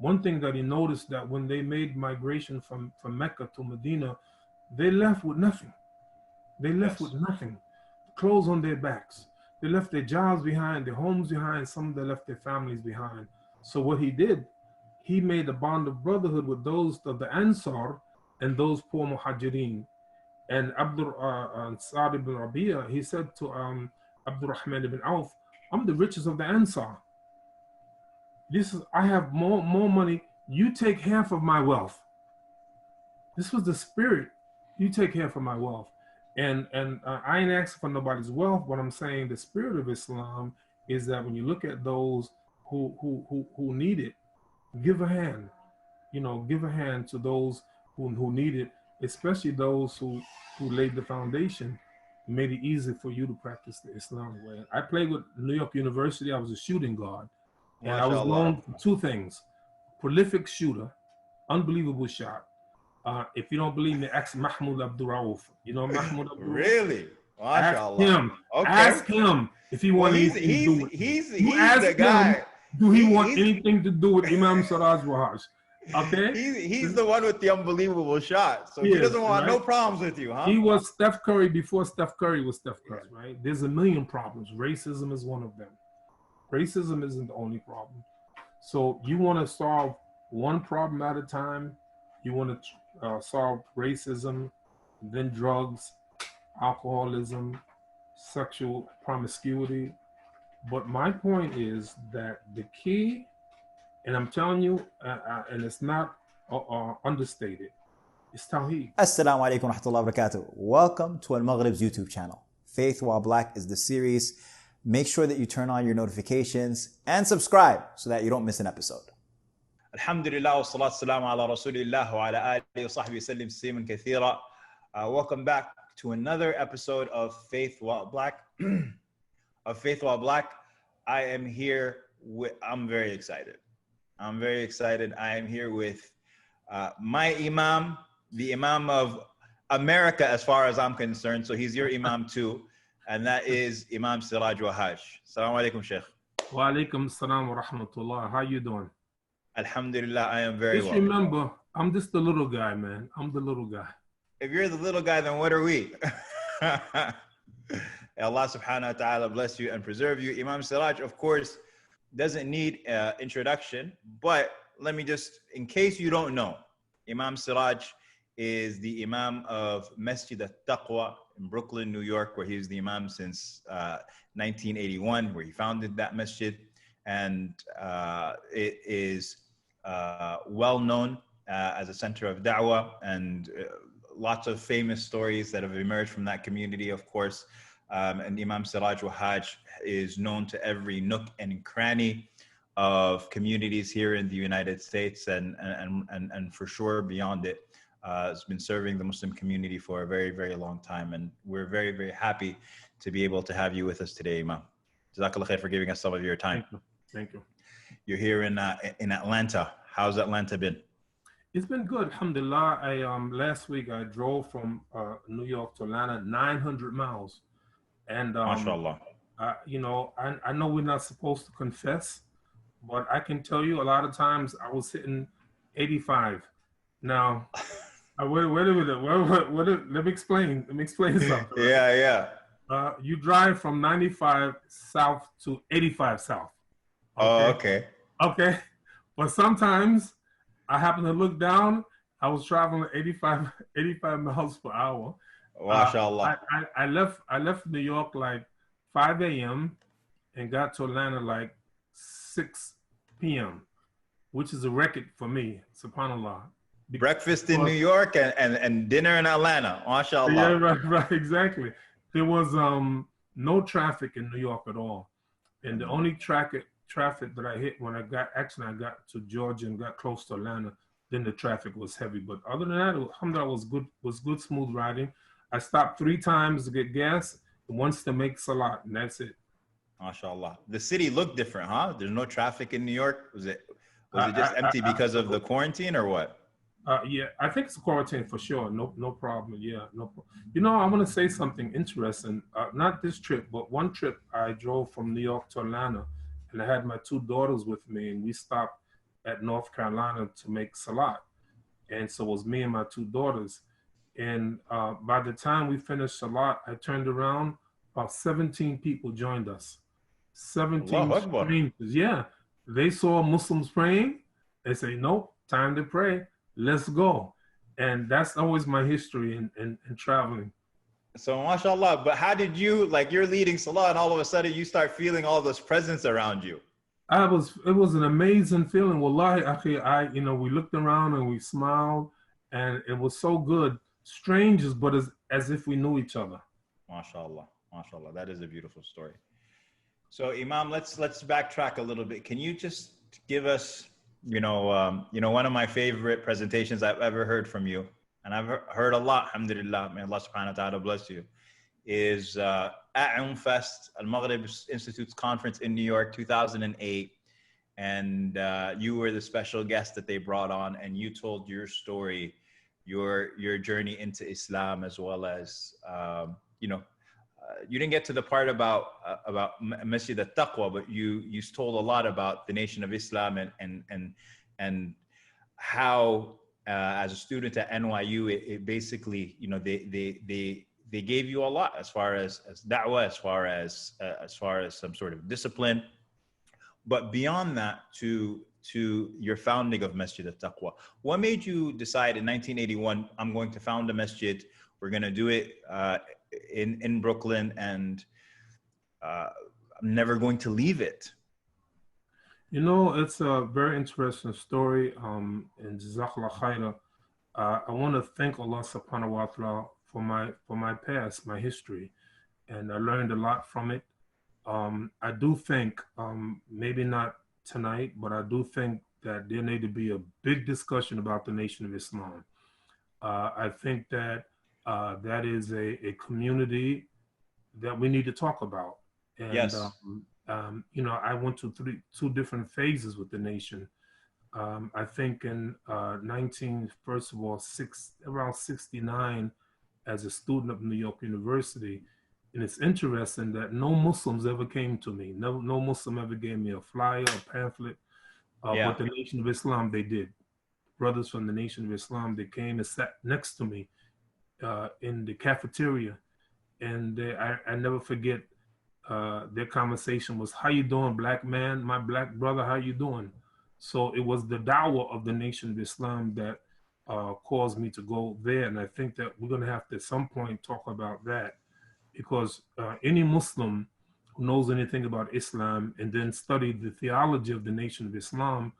one thing that he noticed, that when they made migration from Mecca to Medina, they left with nothing. They left with nothing. Clothes on their backs. They left their jobs behind, their homes behind. Some of them left their families behind. So what he did, he made a bond of brotherhood with those of the Ansar and those poor Muhajirin. And Abdul Sa'd ibn Rabi'a, he said to Abdul Rahman ibn Auf, I'm the richest of the Ansar. I have more money. You take half of my wealth. This was the spirit. You take half of my wealth. And I ain't asking for nobody's wealth, but I'm saying the spirit of Islam is that when you look at those who need it, give a hand. Give a hand to those who need it, especially those who laid the foundation, made it easy for you to practice the Islamic way. I played with New York University. I was a shooting guard. And I was known for two things: prolific shooter, unbelievable shot. If you don't believe me, ask Mahmoud Abdul Rauf. You know Mahmoud Abdul Rauf? Really? Ask him. Okay. Ask him if he wants anything to do with it. He's the guy. Do he want anything to do with Imam Siraj Wahhaj? Okay? He's the one with the unbelievable shot. So he doesn't want no problems with you, huh? He was Steph Curry before Steph Curry was Steph Curry, right? There's a million problems. Racism is one of them. Racism isn't the only problem. So you want to solve one problem at a time. You want to solve racism, then drugs, alcoholism, sexual promiscuity. But my point is that the key, and I'm telling you, and it's not understated, it's Tawheed. Assalamu alaikum wa rahmatullahi wa barakatuh. Welcome to AlMaghrib's YouTube channel. Faith While Black is the series. Make sure that you turn on your notifications and subscribe so that you don't miss an episode. Alhamdulillah wa salatu salam ala rasulillah wa ala alihi wa sahbihi sallim tasliman kathira. Welcome back to another episode of Faith While Black. I am here I'm very excited. I am here with my Imam, the Imam of America as far as I'm concerned. So he's your Imam too. And that is Imam Siraj Wahhaj. Assalamu alaikum, Sheikh. Wa alaikum assalam wa rahmatullah. How you doing? Alhamdulillah, I am very well. Just remember, I'm just the little guy, man. I'm the little guy. If you're the little guy, then what are we? Allah subhanahu wa ta'ala bless you and preserve you. Imam Siraj, of course, doesn't need introduction, but let me just, in case you don't know, Imam Siraj is the Imam of Masjid al-Taqwa in Brooklyn, New York, where he's the Imam since 1981, where he founded that masjid. And it is well known as a center of da'wah, and lots of famous stories that have emerged from that community, of course. And Imam Siraj Wahhaj is known to every nook and cranny of communities here in the United States and for sure beyond it. Has been serving the Muslim community for a very, very long time. And we're very, very happy to be able to have you with us today, Imam. Jazakallah khair for giving us some of your time. Thank you. You're here in Atlanta. How's Atlanta been? It's been good, alhamdulillah. Last week I drove from New York to Atlanta, 900 miles. And MashaAllah. I know we're not supposed to confess, but I can tell you a lot of times I was hitting 85. Now, wait a minute. Let me explain something. Yeah. You drive from 95 south to 85 south. Okay? Oh, okay. Okay. But sometimes I happen to look down. I was traveling 85 miles per hour. MashaAllah. I left New York like 5 a.m. and got to Atlanta like 6 p.m., which is a record for me, subhanAllah. Breakfast in New York and dinner in Atlanta. MashaAllah. Yeah, right, exactly. There was no traffic in New York at all. And the only traffic that I hit when I got to Georgia and got close to Atlanta, then the traffic was heavy. But other than that, alhamdulillah, was good, smooth riding. I stopped 3 times to get gas, once to make salat, and that's it. MashaAllah. The city looked different, huh? There's no traffic in New York. Was it just empty because of the quarantine or what? Yeah, I think it's a quarantine for sure. No problem. Yeah, no problem. I want to say something interesting. Not this trip, but one trip I drove from New York to Atlanta, and I had my 2 daughters with me, and we stopped at North Carolina to make salat. And so it was me and my two daughters. And by the time we finished salat, I turned around, about 17 people joined us. 17 Allahu Akbar. strangers. Yeah. They saw Muslims praying. They say, nope, time to pray. Let's go. And that's always my history in traveling. So mashallah, but how did you, like you're leading salah and all of a sudden you start feeling all this presence around you? It was an amazing feeling. Wallahi, akhi, we looked around and we smiled and it was so good. Strangers, but as if we knew each other. MashaAllah, MashaAllah. That is a beautiful story. So Imam, let's backtrack a little bit. Can you just give us, one of my favorite presentations I've ever heard from you, and I've heard a lot, alhamdulillah, may Allah subhanahu wa ta'ala bless you, is Fest, AlMaghrib Institute's conference in New York, 2008. And you were the special guest that they brought on, and you told your story, your journey into Islam, as well as, you didn't get to the part about Masjid al-Taqwa, but you told a lot about the Nation of Islam and how, as a student at NYU, it basically, they gave you a lot as far as da'wah, as far as some sort of discipline. But beyond that, to your founding of Masjid al-Taqwa, what made you decide in 1981, I'm going to found a masjid, we're going to do it in Brooklyn, and I'm never going to leave it? It's a very interesting story. And Jazakallah khaira. I want to thank Allah subhanahu wa ta'ala for my past, my history, and I learned a lot from it. I do think, maybe not tonight, but I do think that there need to be a big discussion about the Nation of Islam. I think that that is a community that we need to talk about. And, yes. I went to two different phases with the nation. I think in around 69, as a student of New York University. And it's interesting that no Muslims ever came to me. No Muslim ever gave me a flyer, a pamphlet. But the Nation of Islam, they did. Brothers from the Nation of Islam, they came and sat next to me in the cafeteria. And I never forget, their conversation was, how you doing, black man? My black brother, how you doing? So it was the dawah of the Nation of Islam that caused me to go there. And I think that we're going to have to at some point talk about that. Because any Muslim who knows anything about Islam and then studied the theology of the Nation of Islam,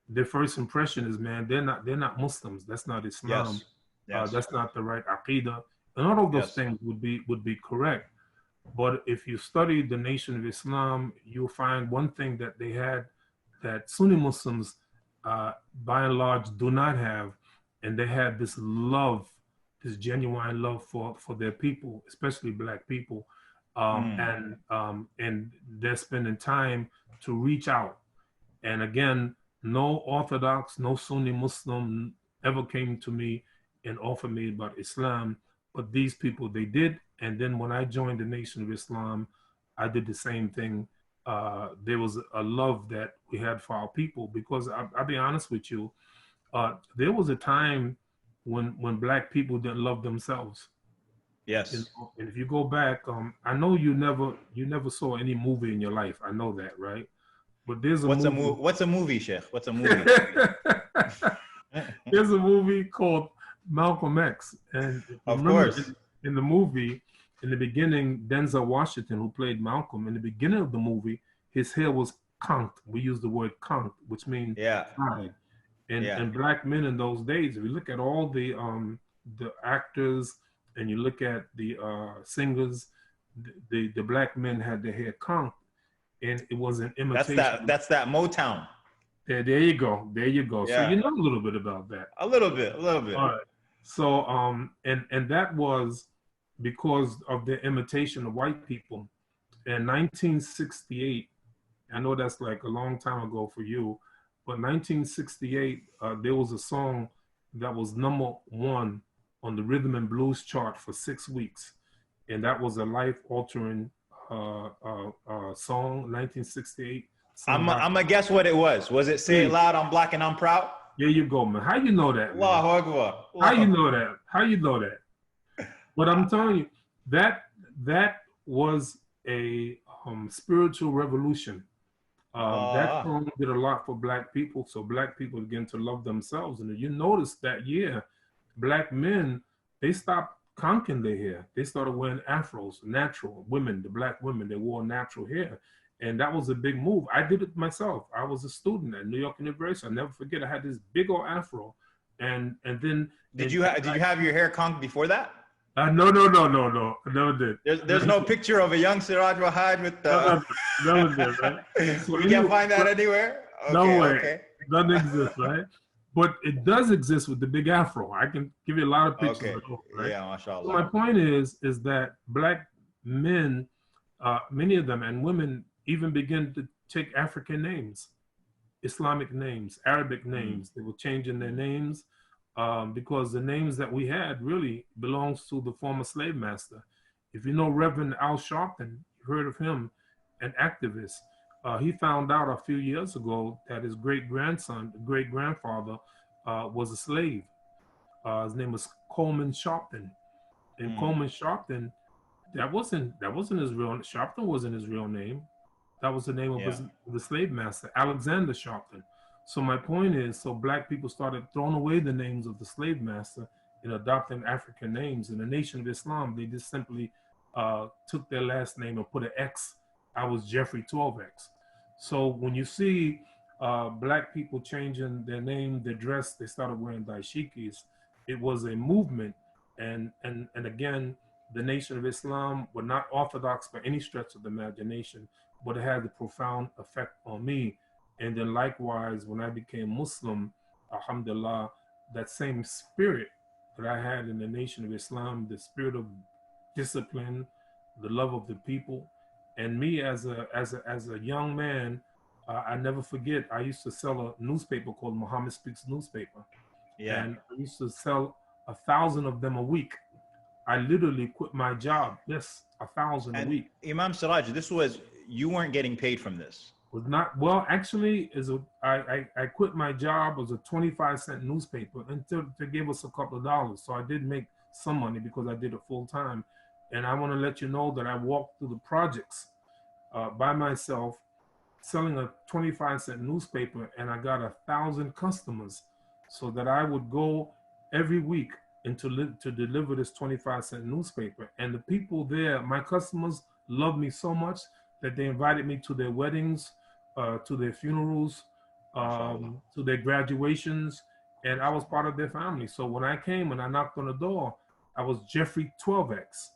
their first impression is, man, they're not Muslims. That's not Islam. Yes. That's not the right aqidah. And all of those things would be correct. But if you study the Nation of Islam, you'll find one thing that they had that Sunni Muslims, by and large, do not have, and they had this love, this genuine love for their people, especially black people, and they're spending time to reach out. And again, no Orthodox, no Sunni Muslim ever came to me and offered me about Islam, but these people, they did. And then when I joined the Nation of Islam, I did the same thing. There was a love that we had for our people, because I'll be honest with you, there was a time when black people didn't love themselves. Yes. And if you go back, I know you never saw any movie in your life. I know that, right? But there's What's a movie, Sheikh? What's a movie? There's a movie called Malcolm X, and of course, in the movie, in the beginning, Denzel Washington, who played Malcolm, in the beginning of the movie, his hair was conked. We use the word conked, which means fried. And black men in those days, if you look at all the actors and you look at the singers, the black men had their hair conked, and it was an imitation. That's that Motown. There you go. Yeah. So you know a little bit about that. A little bit. All right. So and that was because of the imitation of white people. In 1968, I know that's like a long time ago for you, but 1968, there was a song that was #1 on the rhythm and blues chart for 6 weeks. And that was a life-altering song, 1968, I'm gonna guess what it was. Was it Say It Loud, I'm Black and I'm Proud? There you go, man. How you know that? Allahu Akbar. How you know that? How you know that? But I'm telling you, that was a spiritual revolution. That song did a lot for black people, so black people began to love themselves. And you notice that year, black men, they stopped conking their hair. They started wearing afros, natural. Women, the black women, they wore natural hair. And that was a big move. I did it myself. I was a student at New York University. I'll never forget, I had this big old afro. And then... Did you have your hair conked before that? No. Never did. There's no picture of a young Siraj Wahhaj with the... Never did, right? So you can't find that anywhere? Okay, no way. Okay. Doesn't exist, right? But it does exist with the big afro. I can give you a lot of pictures. Okay. Of it, right? Yeah, mashallah. So my point is that black men, many of them, and women even begin to take African names, Islamic names, Arabic names. They were changing their names because the names that we had really belongs to the former slave master. If you know Reverend AlShukry, you heard of him, an activist. He found out a few years ago that his great-grandfather was a slave. His name was Coleman Sharpton. And Coleman Sharpton, that wasn't his real name. Sharpton wasn't his real name. That was the name of the slave master, Alexander Sharpton. So my point is, so black people started throwing away the names of the slave master and adopting African names. In the Nation of Islam, they just simply took their last name and put an X. I was Jeffrey 12X. So when you see black people changing their name, their dress, they started wearing dashikis. It was a movement. And again, the Nation of Islam were not orthodox by any stretch of the imagination, but it had a profound effect on me. And then likewise, when I became Muslim, alhamdulillah, that same spirit that I had in the Nation of Islam, the spirit of discipline, the love of the people, and me as a young man, I never forget, I used to sell a newspaper called Muhammad Speaks newspaper. Yeah. And I used to sell 1,000 of them a week. I literally quit my job. Yes, 1,000 a week. Imam Siraj, you weren't getting paid from this. Was not, well, actually, I quit my job as a 25-cent newspaper until they gave us a couple of dollars. So I did make some money because I did it full time. And I want to let you know that I walked through the projects by myself, selling a 25-cent newspaper, and I got 1,000 customers, so that I would go every week and to deliver this 25-cent newspaper. And the people there, my customers, loved me so much that they invited me to their weddings, to their funerals, to their graduations, and I was part of their family. So when I came and I knocked on the door, I was Jeffrey 12X.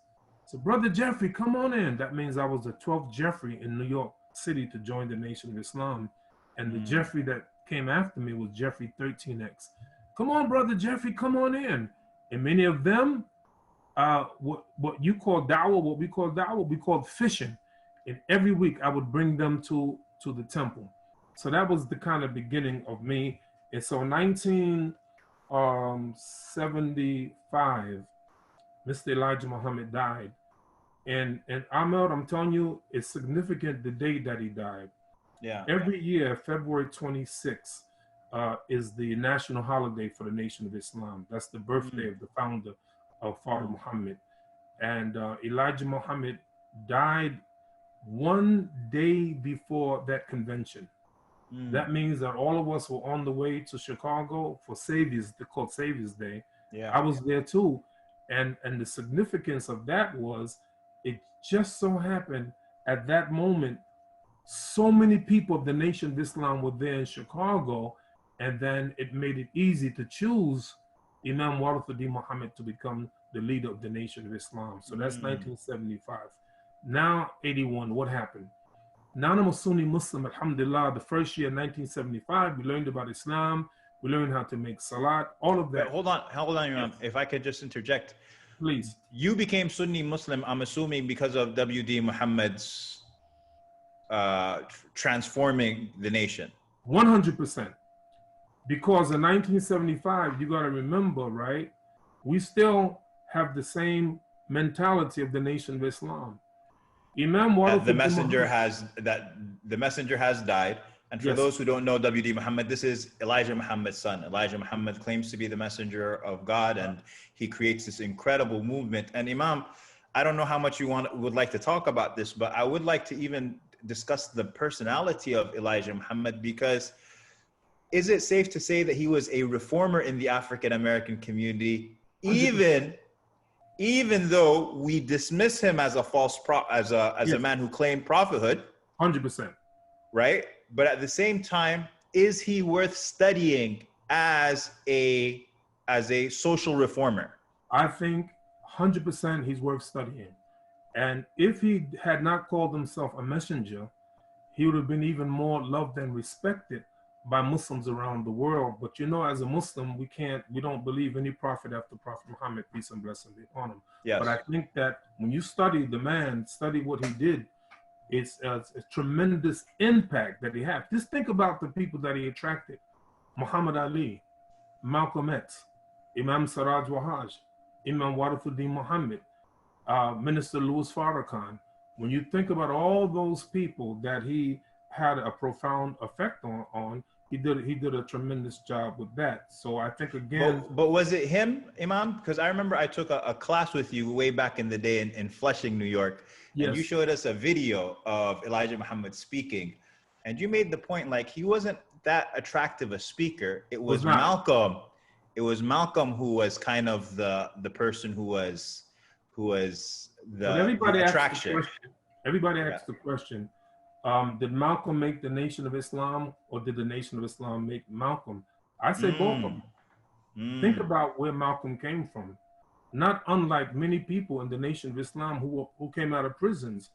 So, Brother Jeffrey, come on in. That means I was the 12th Jeffrey in New York City to join the Nation of Islam. And the Jeffrey that came after me was Jeffrey 13X. Come on, Brother Jeffrey, come on in. And many of them, what you call dawah, what we call dawah, we call fishing. And every week I would bring them to the temple. So that was the kind of beginning of me. And so 1975, Mr. Elijah Muhammad died. And Ahmed, I'm telling you, it's significant the day that he died. Yeah. Every year, February 26th is the national holiday for the Nation of Islam. That's the birthday of the founder of Father Muhammad. And Elijah Muhammad died one day before that convention. That means that all of us were on the way to Chicago for Saviors, they're called Saviors Day. Yeah. I was there too. And the significance of that was, it just so happened at that moment, so many people of the Nation of Islam were there in Chicago, and then it made it easy to choose Imam Warathuddin Muhammad to become the leader of the Nation of Islam. So that's 1975. Now, 81, what happened? Now I'm a Sunni Muslim, alhamdulillah. The first year, 1975, we learned about Islam. We learned how to make salat, all of that. Wait, hold on, Imam. If I could just interject. Please. You became Sunni Muslim, I'm assuming, because of W.D. Muhammad's transforming the nation. 100%. Because in 1975, you got to remember, right? We still have the same mentality of the Nation of Islam. Imam the messenger has died. And for those who don't know W.D. Muhammad, this is Elijah Muhammad's son. Elijah Muhammad claims to be the messenger of God, and he creates this incredible movement. And Imam, I don't know how much you would like to talk about this, but I would like to even discuss the personality of Elijah Muhammad, because is it safe to say that he was a reformer in the African American community, even though we dismiss him as a false as a man who claimed prophethood? 100%. Right? But at the same time, is he worth studying as a social reformer? I think 100% he's worth studying. And if he had not called himself a messenger, he would have been even more loved and respected by Muslims around the world. But you know, as a Muslim, we don't believe any prophet after Prophet Muhammad, peace and blessing be upon him. Yes. But I think that when you study the man, study what he did, it's a tremendous impact that he had. Just think about the people that he attracted: Muhammad Ali, Malcolm X, Imam Siraj Wahhaj, Imam Warafuddin Muhammad, Minister Louis Farrakhan. When you think about all those people that he had a profound effect on, he did a tremendous job with that. So I think again. But was it him, Imam? Because I remember I took a class with you way back in the day in Flushing, New York. And you showed us a video of Elijah Muhammad speaking, and you made the point like he wasn't that attractive a speaker. It was Malcolm. It was Malcolm who was kind of the person who was the attraction. Everybody asks the question: did Malcolm make the Nation of Islam, or did the Nation of Islam make Malcolm? I say both of them. Think about where Malcolm came from. Not unlike many people in the Nation of Islam who came out of prisons.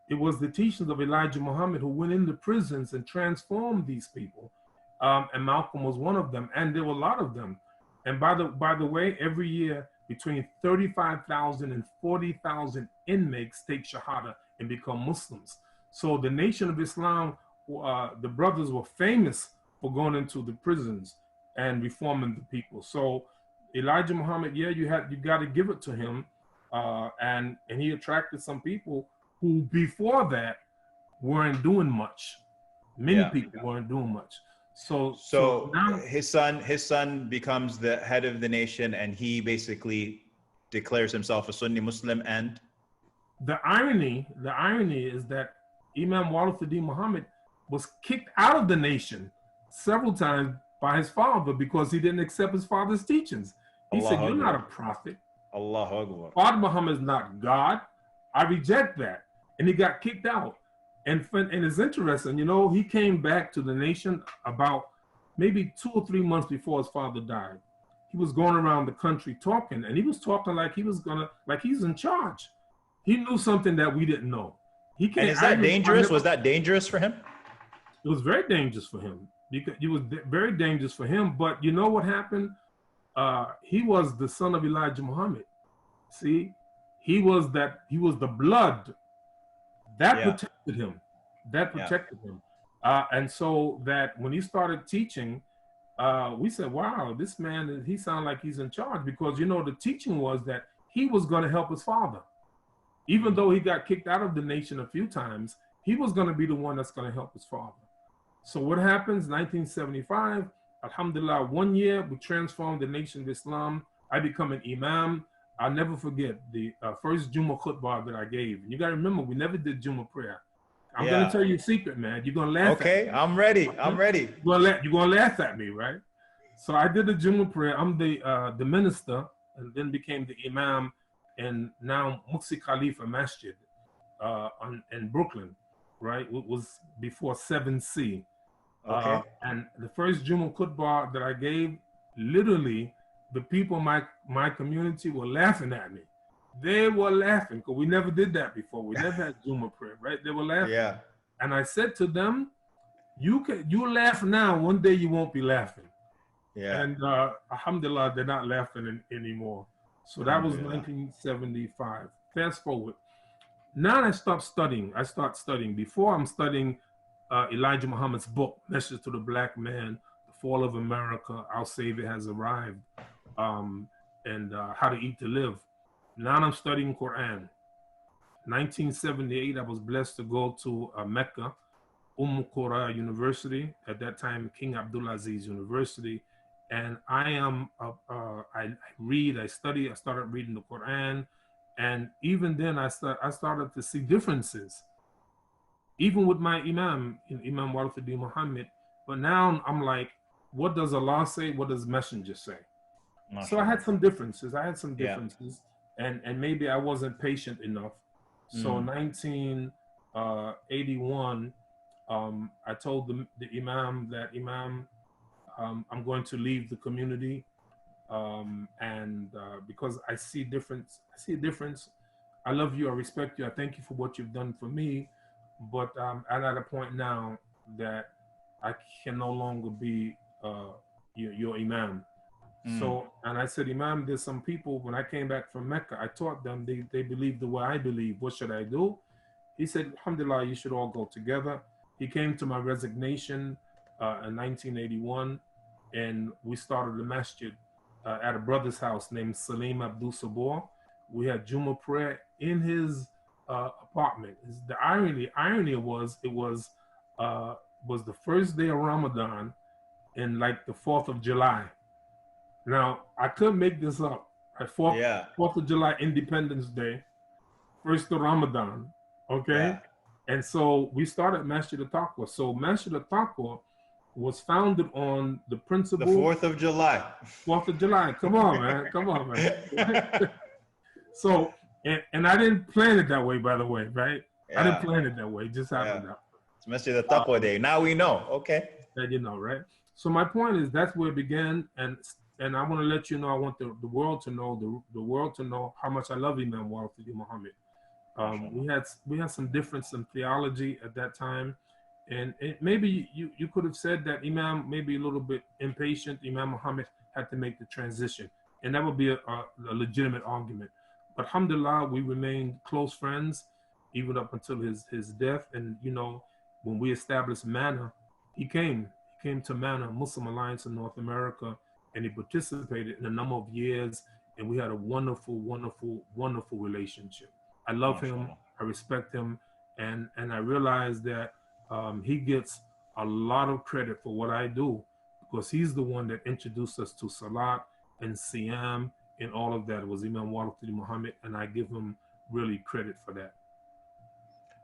It was the teachings of Elijah Muhammad who went into prisons and transformed these people. And Malcolm was one of them, and there were a lot of them. And by the way, every year between 35,000 and 40,000 inmates take Shahada and become Muslims. So the Nation of Islam, the brothers were famous for going into the prisons and reforming the people. So Elijah Muhammad, you got to give it to him, and he attracted some people who before that weren't doing much. Many people weren't doing much. So now his son becomes the head of the nation, and he basically declares himself a Sunni Muslim. And the irony is that Imam Warafuddin Muhammad was kicked out of the nation several times by his father because he didn't accept his father's teachings. He said, "You're not a prophet. Allahu Akbar. Father Muhammad is not God. I reject that." And he got kicked out. And it's interesting, he came back to the nation about maybe 2 or 3 months before his father died. He was going around the country talking, and he was talking like he's in charge. He knew something that we didn't know. And is that dangerous? Was that dangerous for him? It was very dangerous for him. It was very dangerous for him. But you know what happened? He was the son of Elijah Muhammad. See, he was the blood that protected him. That protected him. And so that when he started teaching, we said, wow, this man, he sounds like he's in charge, because the teaching was that he was going to help his father. Even though he got kicked out of the nation a few times, he was going to be the one that's going to help his father. So what happens? 1975, alhamdulillah, 1 year we transformed the Nation of Islam. I become an Imam. I'll never forget the first Jummah khutbah that I gave. And you got to remember, we never did Jummah prayer. I'm going to tell you a secret, man. You're going to laugh at me. Okay, I'm ready. I'm ready. You're going to laugh at me, right? So I did the Jummah prayer. I'm the minister, and then became the Imam, and now Muqsi Khalifa Masjid in Brooklyn, right? It was before 7C. Okay. And the first Jummah khutbah that I gave, literally, the people in my community were laughing at me. They were laughing because we never did that before. We never had Jummah prayer, right? They were laughing. Yeah. And I said to them, you laugh now, one day you won't be laughing. Yeah. And alhamdulillah, they're not laughing anymore. So that was 1975. Fast forward. Now I start studying. Before I'm studying Elijah Muhammad's book, Message to the Black Man, The Fall of America, Our Savior Has Arrived, and How to Eat to Live. Now I'm studying Quran. 1978, I was blessed to go to Mecca, Qura University, at that time King Abdulaziz University, and I read, I study, I started reading the Quran, and even then I started to see differences, even with my Imam, Imam Walid Muhammad. But now I'm like, what does Allah say? What does Messenger say? So I had some differences. And maybe I wasn't patient enough. So 1981, I told the Imam that, Imam, I'm going to leave the community, and because I see a difference. I love you, I respect you, I thank you for what you've done for me, but I'm at a point now that I can no longer be your Imam. So, and I said, Imam, there's some people, when I came back from Mecca, I taught them, they believe the way I believe. What should I do? He said, Alhamdulillah, you should all go together. He came to my resignation in 1981, and we started a masjid at a brother's house named Salim Abdul Sabor. We had Jummah prayer in his apartment. The irony was, it was the first day of Ramadan and like the 4th of July. Now, I couldn't make this up. 4th of July, Independence Day, 1st of Ramadan, okay? Yeah. And so we started Masjid al-Taqwa. So Masjid al-Taqwa was founded on the principle. The 4th of July. 4th of July. Come on, man. Come on, man. So, and I didn't plan it that way, by the way, right? Yeah. I didn't plan it that way. It just happened that way. It's Masjid al-Taqwa Day. Now we know. Okay. That you know, right? So my point is, that's where it began. And I want to let you know, I want the world to know, the world to know how much I love Imam Walid Muhammad. We had some difference in theology at that time, and maybe you could have said that Imam may be a little bit impatient. Imam Muhammad had to make the transition, and that would be a legitimate argument. But alhamdulillah, we remained close friends even up until his death. And you know, when we established MANA, he came to MANA, Muslim Alliance in North America, and he participated in a number of years, and we had a wonderful, wonderful, wonderful relationship. I love him, I respect him, and I realize that he gets a lot of credit for what I do, because he's the one that introduced us to Salat and Siyam and all of that. It was Imam Walid Muhammad, and I give him really credit for that.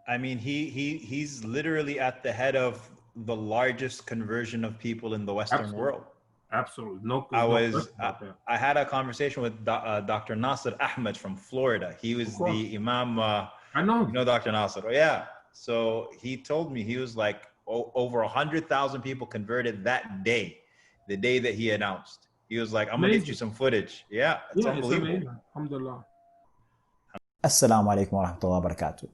I mean, he's literally at the head of the largest conversion of people in the Western world. Absolutely. I had a conversation with Dr. Nasir Ahmed from Florida. He was the Imam. I know. You know Dr. Nasir? Yeah. So he told me, he was like, over 100,000 people converted that day, the day that he announced. He was like, I'm going to get you some footage. Yeah. It's unbelievable. Alhamdulillah. Assalamu alaikum wa rahmatullahi wa barakatuh.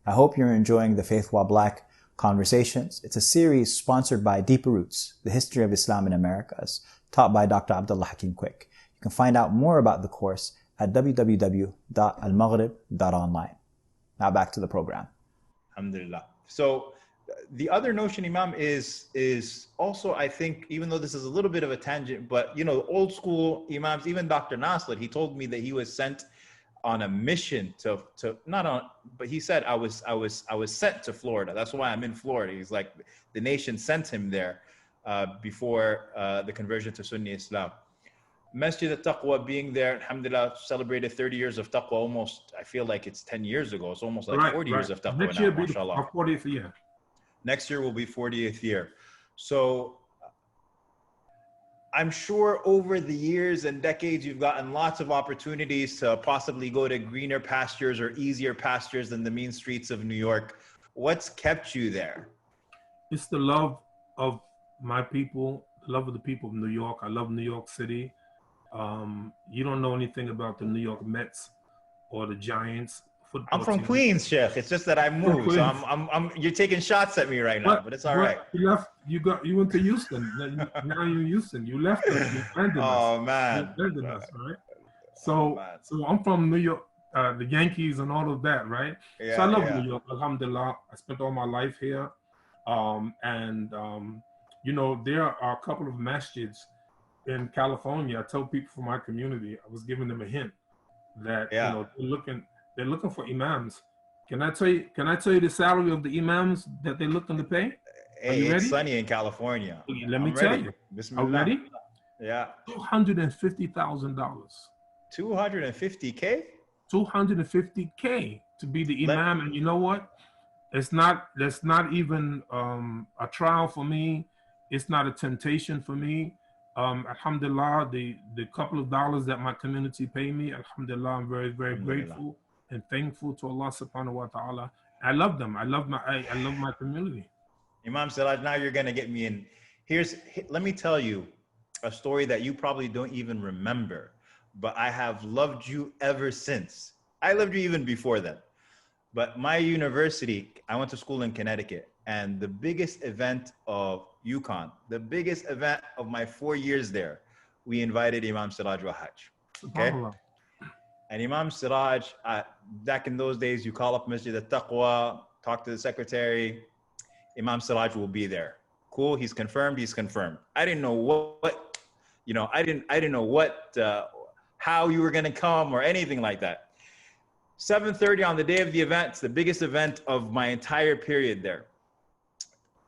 I hope you're enjoying the Faith While Black Conversations. It's a series sponsored by Deeper Roots, the history of Islam in Americas, taught by Dr. Abdul 𝐻𝐸𝐿. You can find out more about the course at www.almaghrib.online. Now back to the program. Alhamdulillah. So the other notion, Imam, is also, I think, even though this is a little bit of a tangent, but you know, old school Imams, even Dr. Nasir, he told me that he was sent on a mission but he said, I was sent to Florida. That's why I'm in Florida. He's like, the nation sent him there before the conversion to Sunni Islam. Masjid al-Taqwa being there, alhamdulillah, celebrated 30 years of taqwa almost, I feel like it's 10 years ago. It's almost like 40 years of taqwa Next now, year mashallah. Our 40th year. Next year will be 40th year. So I'm sure over the years and decades, you've gotten lots of opportunities to possibly go to greener pastures or easier pastures than the mean streets of New York. What's kept you there? It's the love of my people, the love of the people of New York. I love New York City. You don't know anything about the New York Mets or the Giants. I'm from Queens, Sheikh. It's just that I moved, so you're taking shots at me right now, but it's all right. You left. You went to Houston. Now you're in Houston. You left us. You abandoned us. Oh man. You abandoned us, right? So I'm from New York, the Yankees and all of that, right? Yeah, so I love New York. Alhamdulillah. I spent all my life here, you know, there are a couple of masjids in California. I tell people from my community, I was giving them a hint that you know, they're looking for imams Can I tell you? Can I tell you the salary of the imams that they're looking to pay? Hey, it's sunny in California. Okay, let me tell you. Bismillah. Are you ready? Yeah. $250,000. 250K? $250K to be the imam, and you know what? That's not even a trial for me. It's not a temptation for me. Alhamdulillah, the couple of dollars that my community pay me, alhamdulillah, I'm very, very grateful and thankful to Allah subhanahu wa ta'ala. I love them. I love my community. Imam Siraj, now you're gonna get me in. Let me tell you a story that you probably don't even remember, but I have loved you ever since. I loved you even before then. But my university, I went to school in Connecticut, and the biggest event of UConn, the biggest event of my 4 years there, we invited Imam Siraj Wahhaj. Okay? And Imam Siraj, back in those days, you call up Masjid al-Taqwa, talk to the secretary, Imam Siraj will be there. Cool, he's confirmed, he's confirmed. I didn't know what I didn't know what, how you were gonna come or anything like that. 7:30 on the day of the event, it's the biggest event of my entire period there.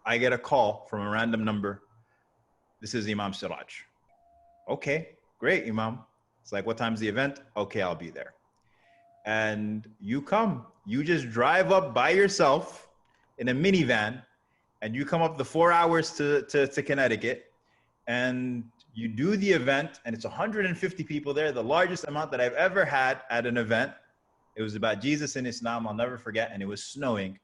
I get a call from a random number. This is Imam Siraj. Okay, great, Imam. It's like, what time's the event? Okay, I'll be there. And you come, you just drive up by yourself in a minivan, and you come up the 4 hours to Connecticut, and you do the event, and it's 150 people there, the largest amount that I've ever had at an event. It was about Jesus and Islam, I'll never forget, and it was snowing.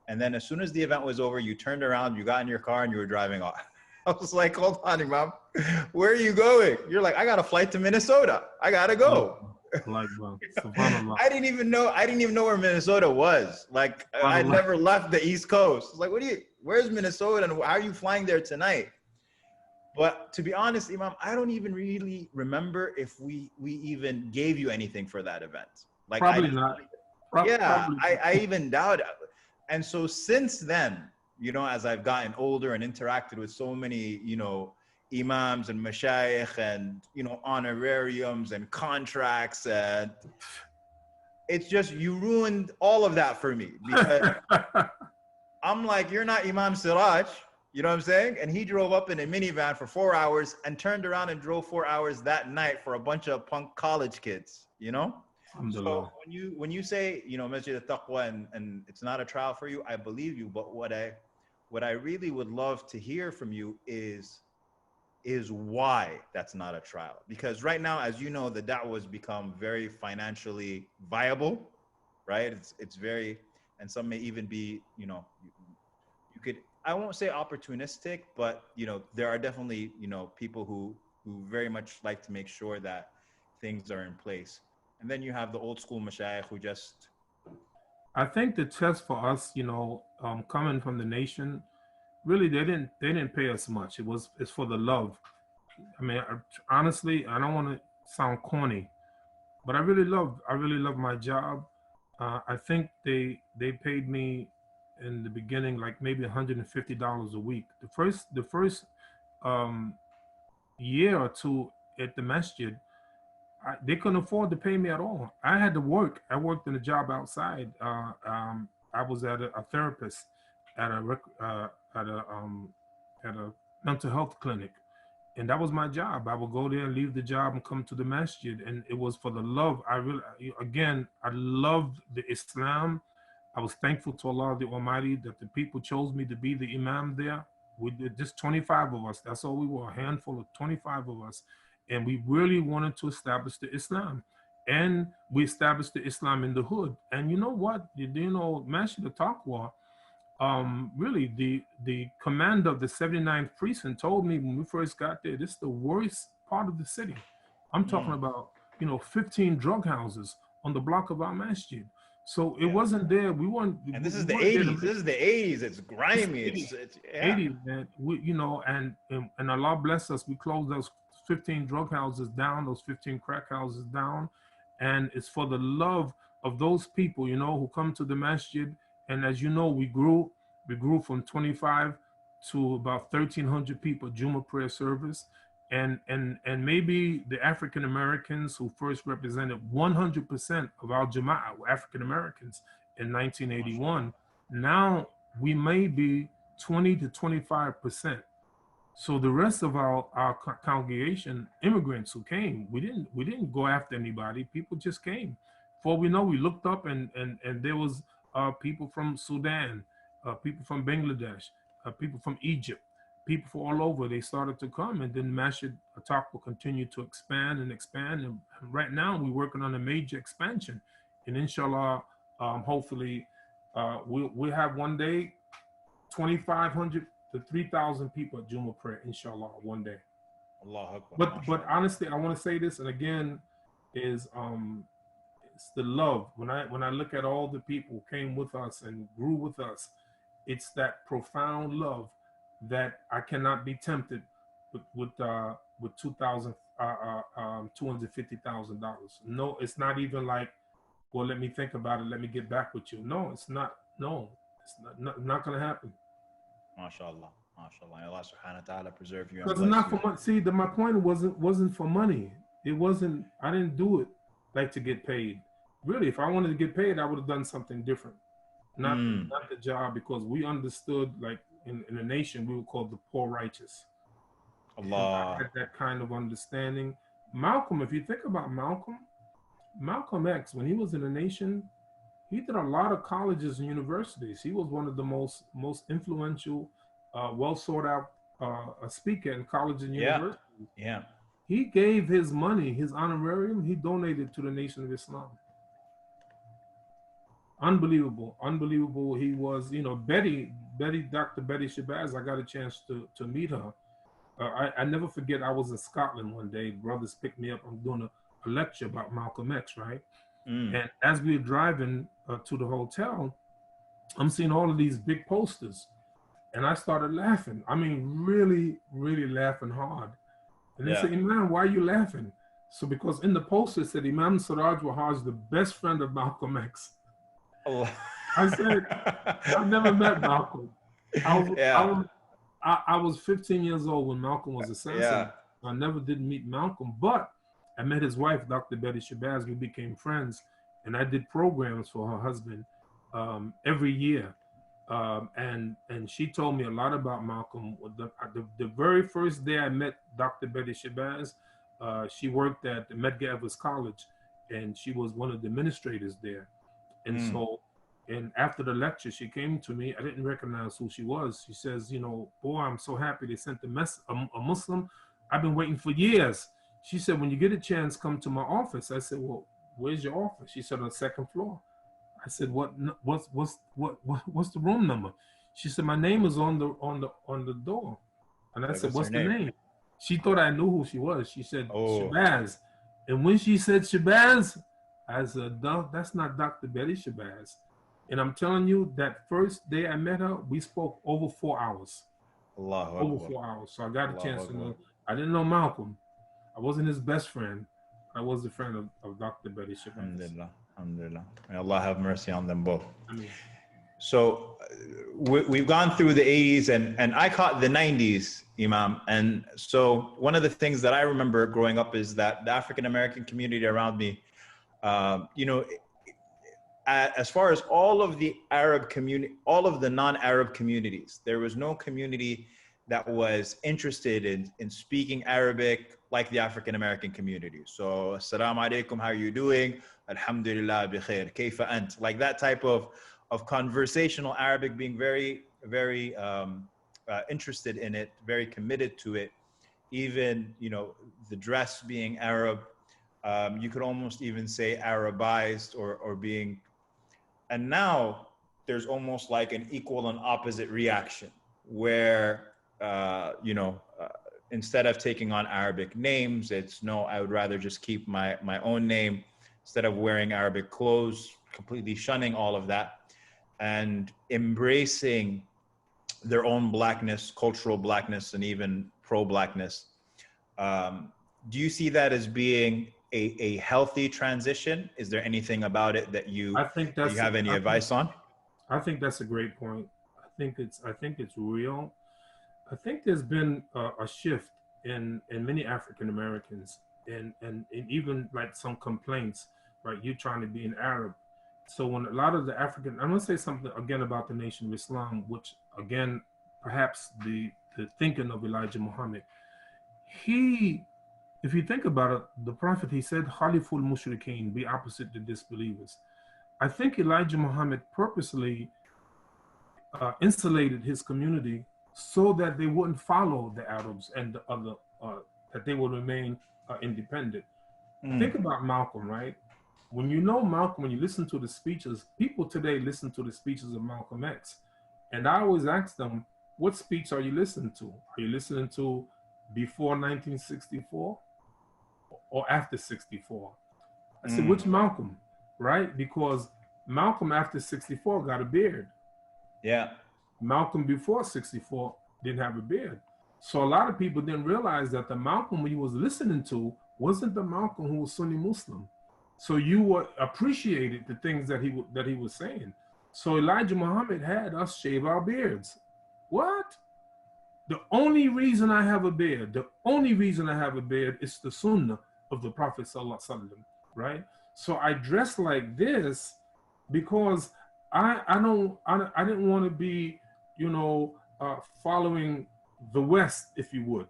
And then as soon as the event was over, you turned around, you got in your car, and you were driving off. I was like, hold on, Imam, where are you going? You're like, I got a flight to Minnesota. I gotta go. I didn't even know where Minnesota was. Like, I never left the East Coast. It's like, where's Minnesota, and how are you flying there tonight? But to be honest, Imam, I don't even really remember if we even gave you anything for that event. Like, probably not. I even doubt it. And so since then, as I've gotten older and interacted with so many, imams and mashayikh and, honorariums and contracts, and it's just, you ruined all of that for me, because I'm like, you're not Imam Siraj, you know what I'm saying? And he drove up in a minivan for 4 hours and turned around and drove 4 hours that night for a bunch of punk college kids, So when you say, Masjid al-Taqwa and it's not a trial for you, I believe you. But what I really would love to hear from you is why that's not a trial. Because right now, as you know, the da'wah has become very financially viable, right? It's very, and some may even be, you could, I won't say opportunistic, but there are definitely, people who very much like to make sure that things are in place. And then you have the old school mashayikh who just... I think the test for us, coming from the nation, really they didn't pay us much. It's for the love. I mean, honestly, I don't want to sound corny, but I really love my job. I think they paid me in the beginning like maybe $150 a week. The first year or two at the masjid, they couldn't afford to pay me at all. I had to work. I worked in a job outside. I was at a therapist at a mental health clinic, and that was my job. I would go there and leave the job and come to the masjid, and it was for the love. I loved the Islam. I was thankful to Allah the Almighty that the people chose me to be the imam there. We did just 25 of us. That's all we were, a handful of 25 of us. And we really wanted to establish the Islam. And we established the Islam in the hood. And you know what? Masjid al-Taqwa, really the commander of the 79th precinct told me when we first got there, this is the worst part of the city. I'm talking about, 15 drug houses on the block of our masjid. So it wasn't there. We weren't. And this is the 80s. This is the 80s. It's grimy. It's 80s, man. And Allah bless us. We closed those 15 drug houses down, those 15 crack houses down. And it's for the love of those people, who come to the masjid. And as you know, we grew from 25 to about 1,300 people, Jummah prayer service. And maybe the African Americans who first represented 100% of our Jama'ah were African Americans. in 1981. Now we may be 20 to 25%. So the rest of our congregation, immigrants who came, we didn't go after anybody. People just came. Before we know, we looked up and there was people from Sudan, people from Bangladesh, people from Egypt, people from all over. They started to come, and then Masjid Taqwa continued to expand and expand. And right now we're working on a major expansion, and inshallah, hopefully, we'll have one day 2,500 to 3,000 people at Jumu'ah prayer, inshallah, one day. Allah Akbar. But honestly, I want to say this, and again, is it's the love. When I look at all the people who came with us and grew with us, it's that profound love that I cannot be tempted with $250,000. No, it's not even like, well, let me think about it. Let me get back with you. No, it's not. No, it's not going to happen. MashaAllah, MashaAllah. Allah subhanahu wa ta'ala preserve you. Because it's not for money. See, my point wasn't for money. It wasn't, I didn't do it like to get paid. Really, if I wanted to get paid, I would have done something different. Not the job, because we understood, like in the nation, we were called the poor righteous. Allah. I had that kind of understanding. Malcolm, if you think about Malcolm X, when he was in the nation, he did a lot of colleges and universities. He was one of the most influential, well sought out speaker in colleges and universities. Yeah. He gave his money, his honorarium, he donated to the Nation of Islam. Unbelievable. He was, Dr. Betty Shabazz, I got a chance to meet her. I never forget, I was in Scotland one day. Brothers picked me up. I'm doing a lecture about Malcolm X, right? And as we were driving to the hotel, I'm seeing all of these big posters, and I started laughing. I mean, really, really laughing hard. And they said, Imam, why are you laughing? So because in the poster it said, Imam Siraj Wahhaj, the best friend of Malcolm X. Allah. I said, I've never met Malcolm. I was 15 years old when Malcolm was assassinated. I never did meet Malcolm, but I met his wife, Dr. Betty Shabazz. We became friends, and I did programs for her husband every year. And she told me a lot about Malcolm. The very first day I met Dr. Betty Shabazz, she worked at the Medgar College, and she was one of the administrators there. And so, and after the lecture, she came to me. I didn't recognize who she was. She says, boy, I'm so happy they sent a Muslim. I've been waiting for years. She said, when you get a chance, come to my office. I said, well, where's your office? She said, on the second floor. I said, what's the room number? She said, my name is on the door. And I said, what's the name? She thought I knew who she was. She said, Shabazz. And when she said Shabazz, I said, no, that's not Dr. Betty Shabazz. And I'm telling you, that first day I met her, we spoke over 4 hours. Over 4 hours. So I got a chance to know. I didn't know Malcolm. I wasn't his best friend. I was a friend of Dr. Betty Shabazz. Alhamdulillah. Alhamdulillah. May Allah have mercy on them both. Amin. So we've gone through the 80s and I caught the 90s, Imam. And so one of the things that I remember growing up is that the African-American community around me, as far as all of the Arab community, all of the non-Arab communities, there was no community that was interested in speaking Arabic like the African-American community. So, Assalamu alaikum, how are you doing? Alhamdulillah, bi khair, kayfa ant? Like that type of conversational Arabic, being very, very interested in it, very committed to it. Even, the dress being Arab, you could almost even say Arabized or being, and now there's almost like an equal and opposite reaction where, instead of taking on Arabic names, it's no, I would rather just keep my own name instead of wearing Arabic clothes, completely shunning all of that and embracing their own blackness, cultural blackness, and even pro-blackness. Do you see that as being a healthy transition? Is there anything about it that you have any advice on? I think that's a great point. I think it's real. I think there's been a shift in many African Americans and even like some complaints, right? You trying to be an Arab. So when a lot of the African, I'm going to say something again about the Nation of Islam, which again, perhaps the thinking of Elijah Muhammad, if you think about it, the Prophet, he said, Khaliful Mushrikeen, be opposite the disbelievers. I think Elijah Muhammad purposely insulated his community so that they wouldn't follow the Arabs and the other, that they would remain independent. Think about Malcolm, right? When you know Malcolm, when you listen to the speeches, people today listen to the speeches of Malcolm X. And I always ask them, what speech are you listening to? Are you listening to before 1964 or after 64? I said, which Malcolm, right? Because Malcolm after 64 got a beard. Yeah. Malcolm before 64 didn't have a beard. So a lot of people didn't realize that the Malcolm he was listening to wasn't the Malcolm who was Sunni Muslim. So you appreciated the things that he was saying. So Elijah Muhammad had us shave our beards. What? The only reason I have a beard, is the Sunnah of the Prophet Sallallahu Alaihi Wasallam, right? So I dress like this because I didn't want to be, following the West, if you would.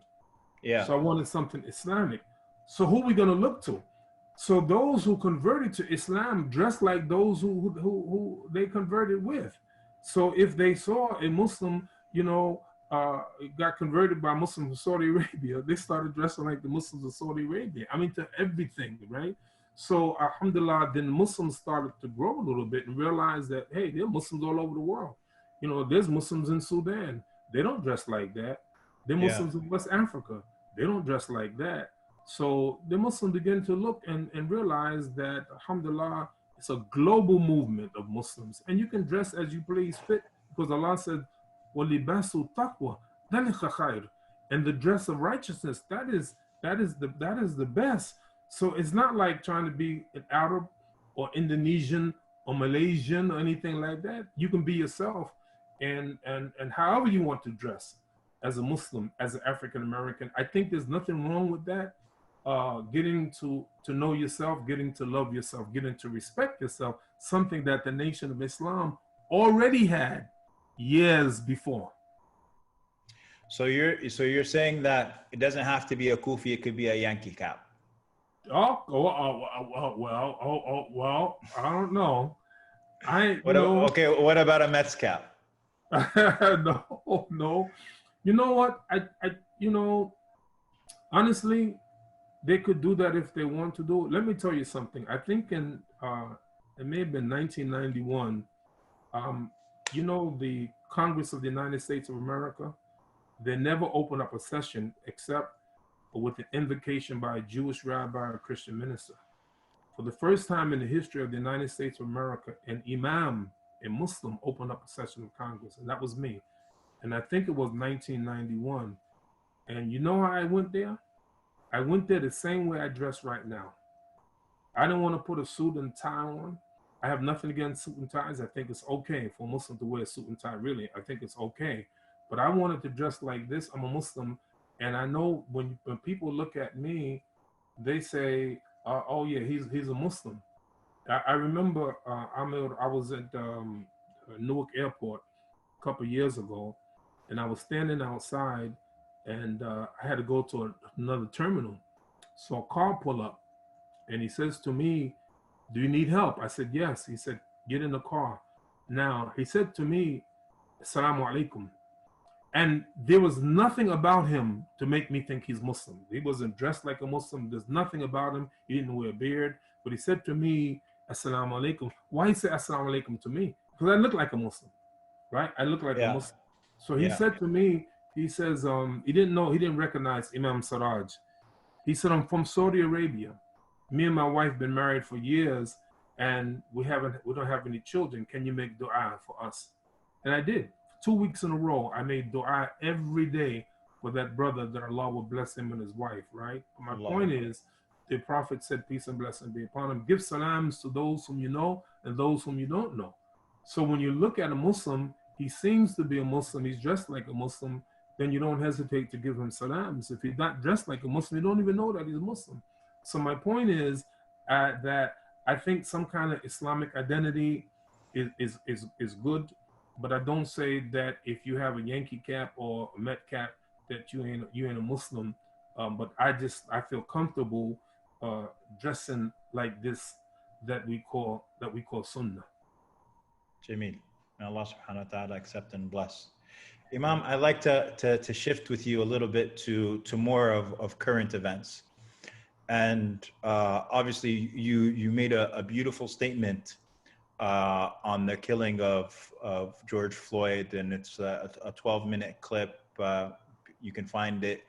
Yeah. So I wanted something Islamic. So who are we going to look to? So those who converted to Islam dressed like those who they converted with. So if they saw a Muslim, got converted by Muslims of Saudi Arabia, they started dressing like the Muslims of Saudi Arabia. I mean, to everything, right? So alhamdulillah, then Muslims started to grow a little bit and realize that, hey, there are Muslims all over the world. There's Muslims in Sudan. They don't dress like that. There are Muslims in West Africa. They don't dress like that. So the Muslims begin to look and realize that, alhamdulillah, it's a global movement of Muslims. And you can dress as you please fit, because Allah said, وَلِبَاسُ التَّقْوَى ذَلِكَ خَيْرٌ. And the dress of righteousness, that is the best. So it's not like trying to be an Arab or Indonesian or Malaysian or anything like that. You can be yourself and however you want to dress as a Muslim, as an African American. I think there's nothing wrong with that. Getting to know yourself, getting to love yourself, getting to respect yourself, something that the Nation of Islam already had years before. So you're saying that it doesn't have to be a kufi, it could be a Yankee cap. Well, I don't know. Okay, what about a Mets cap? No. You know what? Honestly, they could do that if they want to do it. Let me tell you something. I think it may have been 1991. The Congress of the United States of America, they never opened up a session except with an invocation by a Jewish rabbi or a Christian minister. For the first time in the history of the United States of America, an Imam, a Muslim, opened up a session of Congress, and that was me. And I think it was 1991. And you know how I went there? I went there the same way I dress right now. I didn't want to put a suit and tie on. I have nothing against suit and ties. I think it's okay for a Muslim to wear a suit and tie, really. I think it's okay. But I wanted to dress like this. I'm a Muslim. And I know when people look at me, they say, oh yeah, he's a Muslim. I remember I was at Newark Airport a couple of years ago, and I was standing outside, and I had to go to another terminal. So a car pulled up, and he says to me, do you need help? I said, yes. He said, get in the car. Now, he said to me, Assalamu alaikum. And there was nothing about him to make me think he's Muslim. He wasn't dressed like a Muslim. There's nothing about him. He didn't wear a beard. But he said to me, Assalamu alaikum. Why he said Assalamu alaikum to me? Because I look like a Muslim, right? I look like a Muslim. So he said to me, he says, he didn't recognize Imam Siraj. He said, I'm from Saudi Arabia. Me and my wife been married for years, and we don't have any children. Can you make dua for us? And I did. 2 weeks in a row, I made dua every day for that brother, that Allah will bless him and his wife, right? But my point is, the Prophet said, peace and blessing be upon him. Give salams to those whom you know and those whom you don't know. So when you look at a Muslim, he seems to be a Muslim, he's dressed like a Muslim, then you don't hesitate to give him salams. If he's not dressed like a Muslim, you don't even know that he's a Muslim. So my point is that I think some kind of Islamic identity is good, but I don't say that if you have a Yankee cap or a Met cap that you ain't a Muslim. But I feel comfortable dressing like this that we call Sunnah. Jameel. May Allah subhanahu wa ta'ala accept and bless. Imam, I'd like to shift with you a little bit to more of current events. And obviously you made a beautiful statement on the killing of George Floyd, and it's a 12-minute clip. You can find it.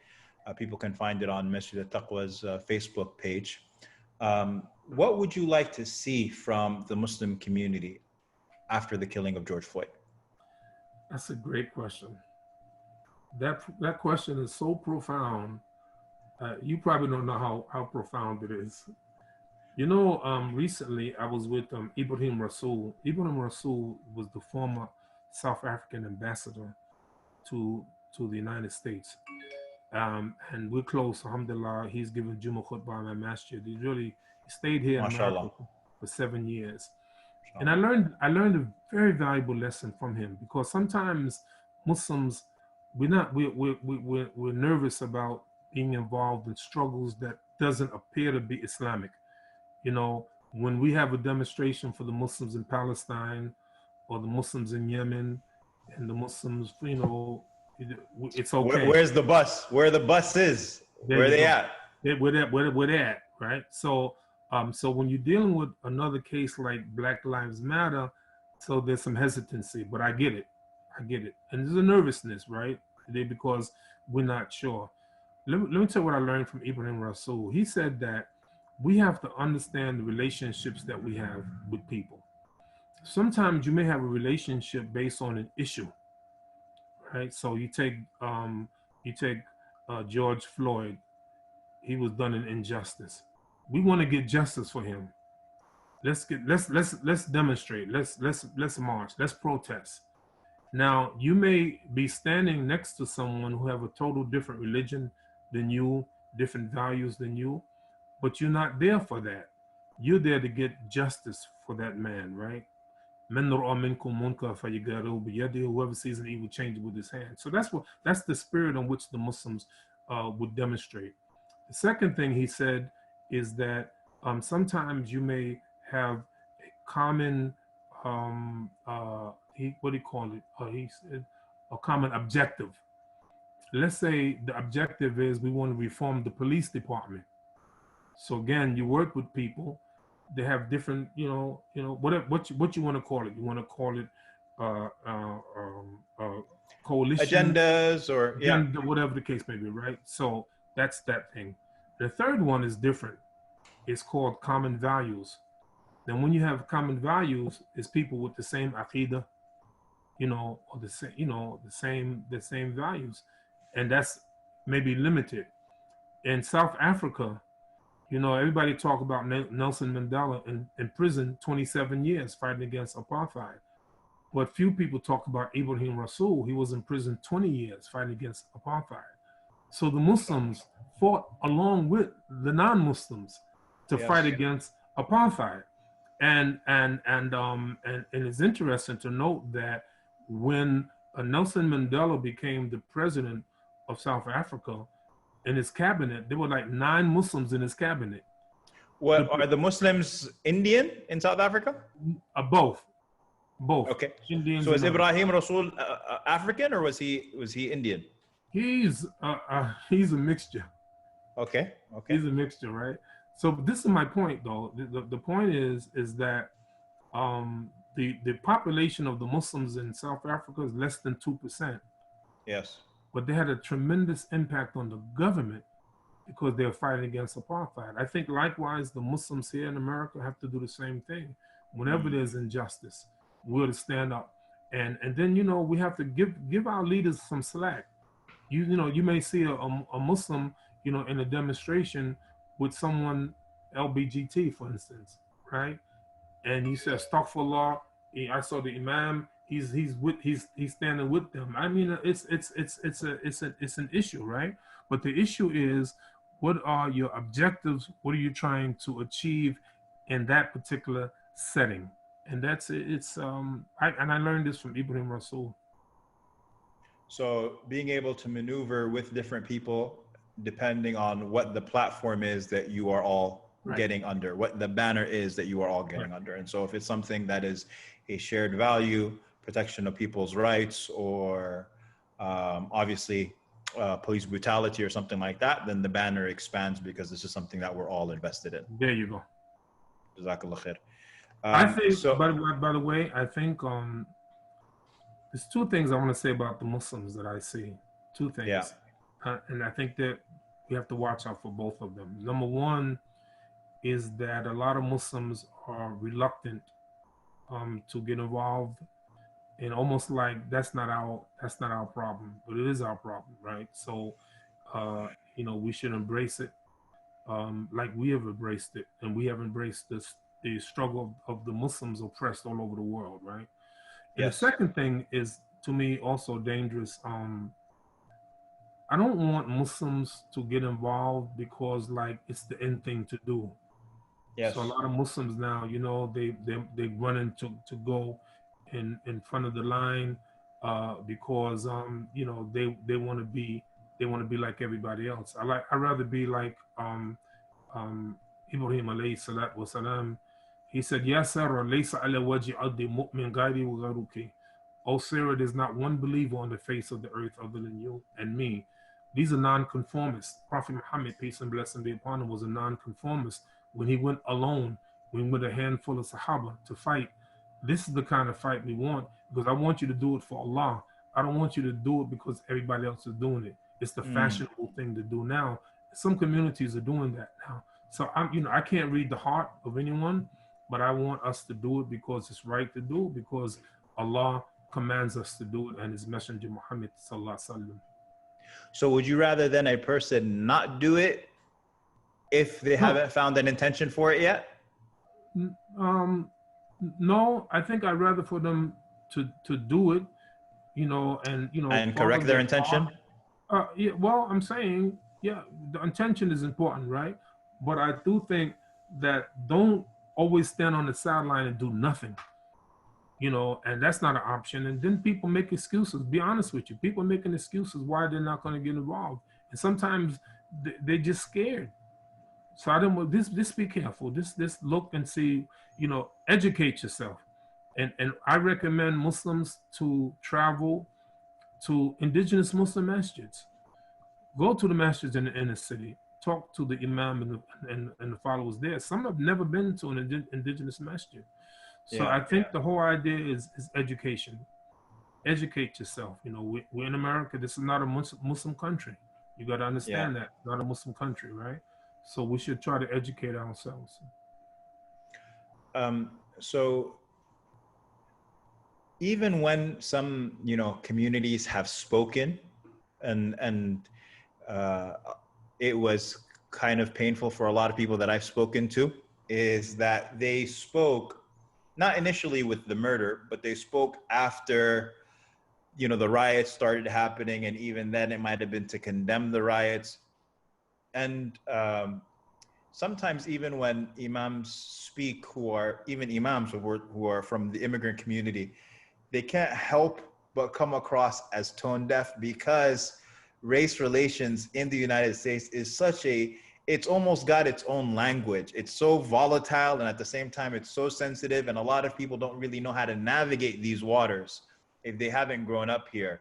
People can find it on Masjid al-Taqwa's Facebook page. What would you like to see from the Muslim community after the killing of George Floyd? That's a great question. That question is so profound. You probably don't know how profound it is. You know, recently I was with Ibrahim Rasool. Ibrahim Rasool was the former South African ambassador to the United States. And we're close, alhamdulillah. He's given Jummah khutbah in my masjid. He stayed here in America for 7 years. And I learned a very valuable lesson from him, because sometimes Muslims, we're nervous about being involved in struggles that doesn't appear to be Islamic. You know, when we have a demonstration for the Muslims in Palestine or the Muslims in Yemen and the Muslims, you know, it's okay. Where's the bus? Where the bus is? Where are they at? Where they at, right? So when you're dealing with another case like Black Lives Matter, so there's some hesitancy, but I get it. And there's a nervousness, right? Because we're not sure. Let me tell you what I learned from Ibrahim Rasool. He said that we have to understand the relationships that we have with people. Sometimes you may have a relationship based on an issue, right? So you take George Floyd. He was done an injustice. We want to get justice for him. Let's demonstrate. Let's march. Let's protest. Now, you may be standing next to someone who have a total different religion than you, different values than you, but you're not there for that. You're there to get justice for that man, right? Whoever sees an evil, change it with his hand. So that's the spirit in which the Muslims would demonstrate. The second thing he said is that sometimes you may have a common he said a common objective. Let's say the objective is we want to reform the police department. So again, you work with people. They have different, what you want to call it. You want to call it coalition agendas or whatever the case may be, right? So that's that thing. The third one is different. It's called common values. Then when you have common values, it's people with the same aqidah, or the same values, and that's maybe limited. In South Africa, everybody talk about Nelson Mandela in prison 27 years fighting against apartheid. But few people talk about Ibrahim Rasool. He was in prison 20 years fighting against apartheid. So the Muslims fought along with the non-Muslims to fight against apartheid. And it's interesting to note that when Nelson Mandela became the president of South Africa, in his cabinet, there were like 9 Muslims in his cabinet. What are the Muslims Indian in South Africa? Both. Okay. Indians. So is Ibrahim Rasool African or was he Indian? He's a mixture. Okay. He's a mixture, right? So this is my point, though. The point is that the population of the Muslims in South Africa is less than 2%. Yes. But they had a tremendous impact on the government because they're fighting against apartheid. I think likewise, the Muslims here in America have to do the same thing. Whenever there's injustice, we're to stand up. And then, we have to give our leaders some slack. You may see a Muslim, in a demonstration with someone LBGT, for instance, right? And he says, Astaghfirullah. I saw the Imam. He's standing with them. I mean, it's an issue, right? But the issue is, what are your objectives? What are you trying to achieve in that particular setting. And that's it's I learned this from Ibrahim Rasul. So being able to maneuver with different people depending on what the platform is that you are all getting under, what the banner is that you are all getting under. And so if it's something that is a shared value, protection of people's rights, or obviously police brutality or something like that, then the banner expands because this is something that we're all invested in. There you go. Jazakallah khair. I think, so, by the way, I think there's two things I want to say about the Muslims that I see. Two things. Yeah. And I think that we have to watch out for both of them. Number one is that a lot of Muslims are reluctant to get involved, and almost like that's not our problem, but it is our problem, right? So, you know, we should embrace it like we have embraced it, and we have embraced the struggle of the Muslims oppressed all over the world, right? And the second thing is, to me, also dangerous. I don't want Muslims to get involved because, like, it's the end thing to do. Yes. So a lot of Muslims now, you know, they running to go in front of the line because you know, they want to be like everybody else. I'd rather be like Ibrahim alayhi salatu wasalam. He said, "Ya Sarah, laysa ala wajhi ardi mu'min ghayri wa ghayruki." Oh Sarah, there's not one believer on the face of the earth other than you and me. These are non-conformists. Prophet Muhammad, peace and blessing be upon him, was a non-conformist. When he went alone, when with a handful of Sahaba to fight, this is the kind of fight we want, because I want you to do it for Allah. I don't want you to do it because everybody else is doing it. It's the fashionable thing to do now. Some communities are doing that now. So I can't read the heart of anyone, but I want us to do it because it's right to do it, because Allah commands us to do it, and His Messenger Muhammad sallallahu alaihi wasallam. So would you rather than a person not do it if they haven't found an intention for it yet? No, I think I'd rather for them to do it, you know, and correct their intention. Yeah, well, I'm saying, yeah, the intention is important, right? But I do think that don't always stand on the sideline and do nothing, you know, and that's not an option. And then people make excuses. Be honest with you, people making excuses why they're not going to get involved, and sometimes they're just scared. So I don't want this. Be careful. This look and see. You know, educate yourself, and I recommend Muslims to travel to indigenous Muslim masjids. Go to the masjids in the inner city. Talk to the Imam and the followers there. Some have never been to an indigenous masjid. So I think the whole idea is education. Educate yourself. You know, we're in America. This is not a Muslim country. You got to understand that. Not a Muslim country, right? So we should try to educate ourselves. So even when some, you know, communities have spoken and it was kind of painful for a lot of people that I've spoken to, is that they spoke not initially with the murder, but they spoke after, you know, the riots started happening, and even then it might have been to condemn the riots. And sometimes even when imams speak, who are even imams who are from the immigrant community, they can't help but come across as tone deaf, because race relations in the United States is it's almost got its own language. It's so volatile, and at the same time, it's so sensitive, and a lot of people don't really know how to navigate these waters if they haven't grown up here.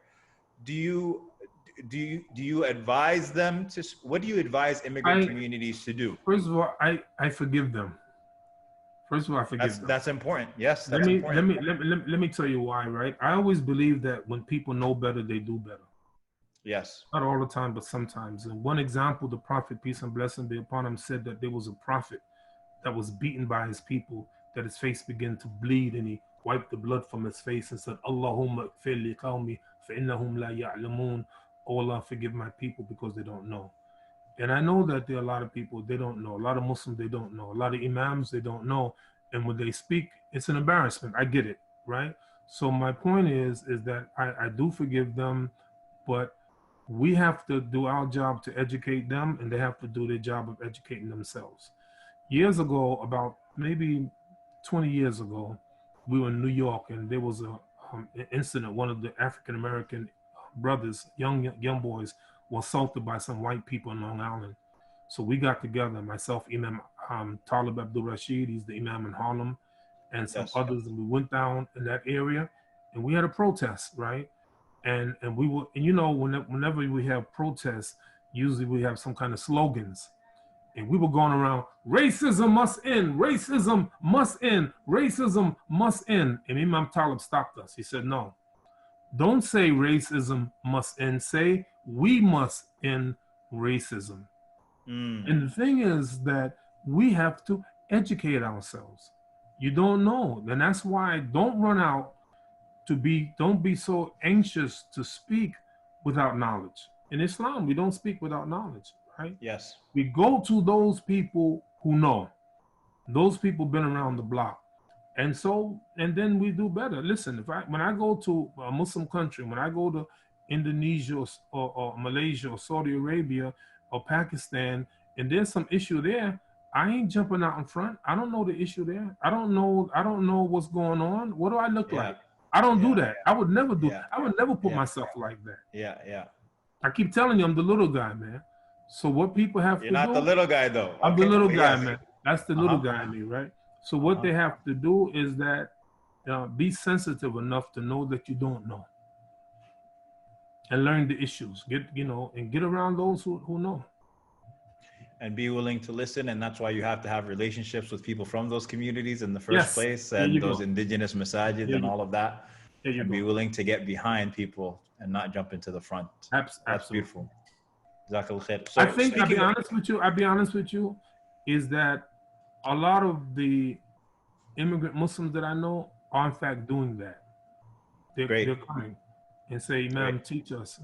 Do you advise them to, what do you advise immigrant communities to do? First of all, I forgive them. First of all, I forgive them. That's important. Yes, that's important. Let me tell you why, right? I always believe that when people know better, they do better. Yes. Not all the time, but sometimes. And one example, the Prophet, peace and blessing be upon him, said that there was a prophet that was beaten by his people, that his face began to bleed, and he wiped the blood from his face and said, Allahumma ghfir liqawmi fa innahum la ya'lamun. Oh Allah, forgive my people because they don't know. And I know that there are a lot of people, they don't know. A lot of Muslims, they don't know. A lot of Imams, they don't know. And when they speak, it's an embarrassment. I get it, right? So my point is that I do forgive them, but we have to do our job to educate them, and they have to do their job of educating themselves. years ago, about maybe 20 years ago, we were in New York, and there was an incident. One of the African American brothers, young boys, was assaulted by some white people in Long Island. So we got together, myself, Imam Talib Abdul Rashid, he's the Imam in Harlem, and some others, and we went down in that area, and we had a protest, right? And we were, and you know, whenever we have protests, usually we have some kind of slogans. And we were going around, racism must end, racism must end, racism must end. And Imam Talib stopped us. He said, no, don't say racism must end, say we must end racism. And the thing is that we have to educate ourselves. You don't know. And that's why don't run out don't be so anxious to speak without knowledge. In Islam, we don't speak without knowledge, right? Yes. We go to those people who know. Those people been around the block. And so, and then we do better. Listen, when I go to a Muslim country, when I go to Indonesia or Malaysia or Saudi Arabia or Pakistan, and there's some issue there, I ain't jumping out in front. I don't know the issue there. I don't know what's going on. What do I look like? I don't do that. I would never do. I would never put myself like that. Yeah. I keep telling you, I'm the little guy, man. So what people have to do. You're not the little guy, though. I'm the little guy, man. That's the little guy in me, right? So what they have to do is that be sensitive enough to know that you don't know, and learn the issues. Get around those who know. And be willing to listen, and that's why you have to have relationships with people from those communities in the first place, and those indigenous masajid and all of that. And be willing to get behind people and not jump into the front. Absolutely. That's beautiful. I think I'll be honest with you, is that a lot of the immigrant Muslims that I know are in fact doing that. They're coming and say, "Imam, teach us,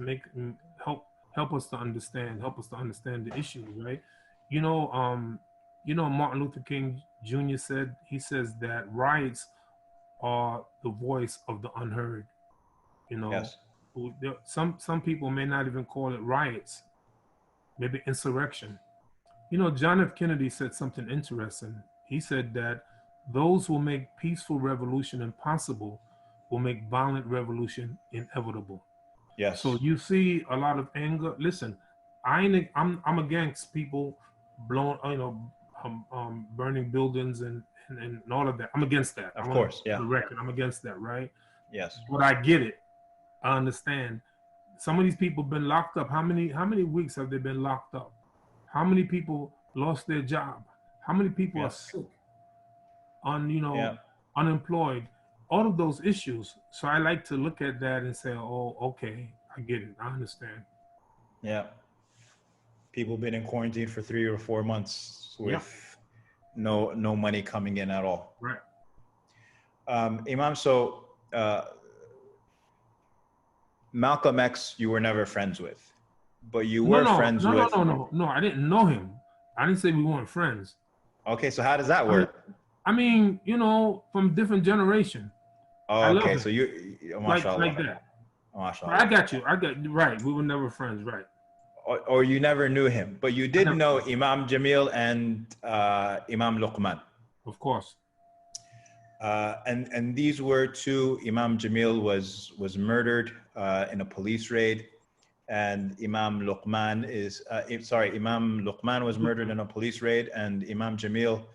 help us to understand the issues," right? Martin Luther King Jr. says that riots are the voice of the unheard. Some people may not even call it riots, maybe insurrection. John F. Kennedy said something interesting. He said that those who make peaceful revolution impossible will make violent revolution inevitable. Yes. So you see a lot of anger. Listen, I'm against people burning buildings and all of that. I'm against that. Of course, yeah. The record, I'm against that, right? Yes. But I get it. I understand. Some of these people have been locked up. How many weeks have they been locked up? How many people lost their job? How many people are sick, unemployed? All of those issues. So I like to look at that and say, oh, okay, I get it. I understand. Yeah. People been in quarantine for 3 or 4 months with no money coming in at all. Right. Imam, so Malcolm X, you were never friends with, but you were friends with. No, I didn't know him. I didn't say we weren't friends. Okay, so how does that work? I mean, from different generation. Oh, okay, so you like that. MashaAllah. I got you right. We were never friends, right? Or you never knew him, but you did know Imam Jamil and Imam Luqman. Of course. And these were two. Imam Jamil was murdered in a police raid, and Imam Luqman was murdered in a police raid, and Imam Jamil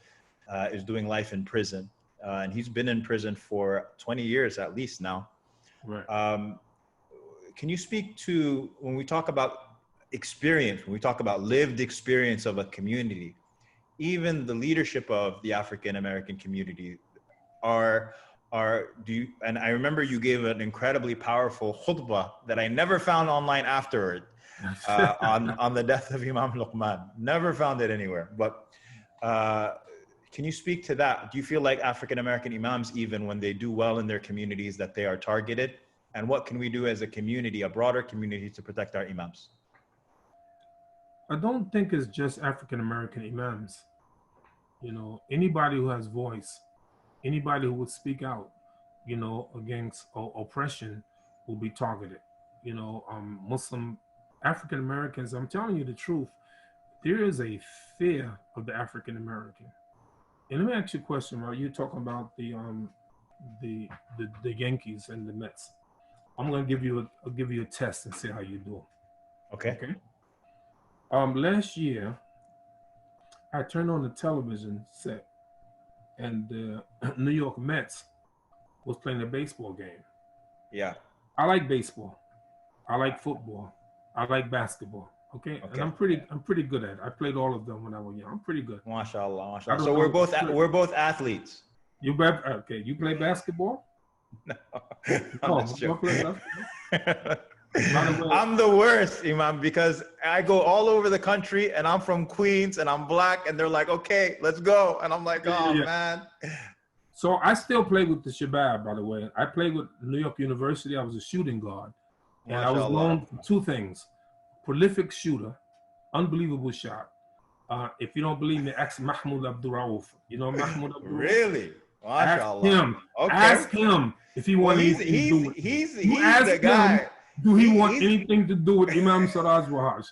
is doing life in prison, and he's been in prison for 20 years at least now. Right. Can you speak to, when we talk about experience, when we talk about lived experience of a community, even the leadership of the African American community, and I remember you gave an incredibly powerful khutbah that I never found online afterward on the death of Imam Luqman. Never found it anywhere. But can you speak to that? Do you feel like African American imams, even when they do well in their communities, that they are targeted? And what can we do as a community, a broader community, to protect our imams? I don't think it's just African American imams. Anybody who has voice, anybody who would speak out, against oppression will be targeted. Muslim African Americans, I'm telling you the truth, there is a fear of the African American. And let me ask you a question, right? You're talking about the Yankees and the Mets. I'm gonna give you a test and see how you do. Okay. Okay. Last year, I turned on the television set, and the New York Mets was playing a baseball game. Yeah. I like baseball. I like football. I like basketball. Okay. And I'm pretty good at it. I played all of them when I was young. I'm pretty good. MashaAllah, MashaAllah. So we're both athletes. You play basketball? No. Oh, I'm the worst, Imam, because I go all over the country and I'm from Queens and I'm black and they're like, okay, let's go. And I'm like, oh man. So I still play with the Shabab, by the way. I played with New York University. I was a shooting guard. And I was known for two things: prolific shooter, unbelievable shot. If you don't believe me, ask Mahmoud Abdul. You know Mahmoud Abdul? Really? Ask him. Okay. Ask him if he wants anything to do with it. He's the guy. Do he want anything to do with Imam Siraj Wahhaj?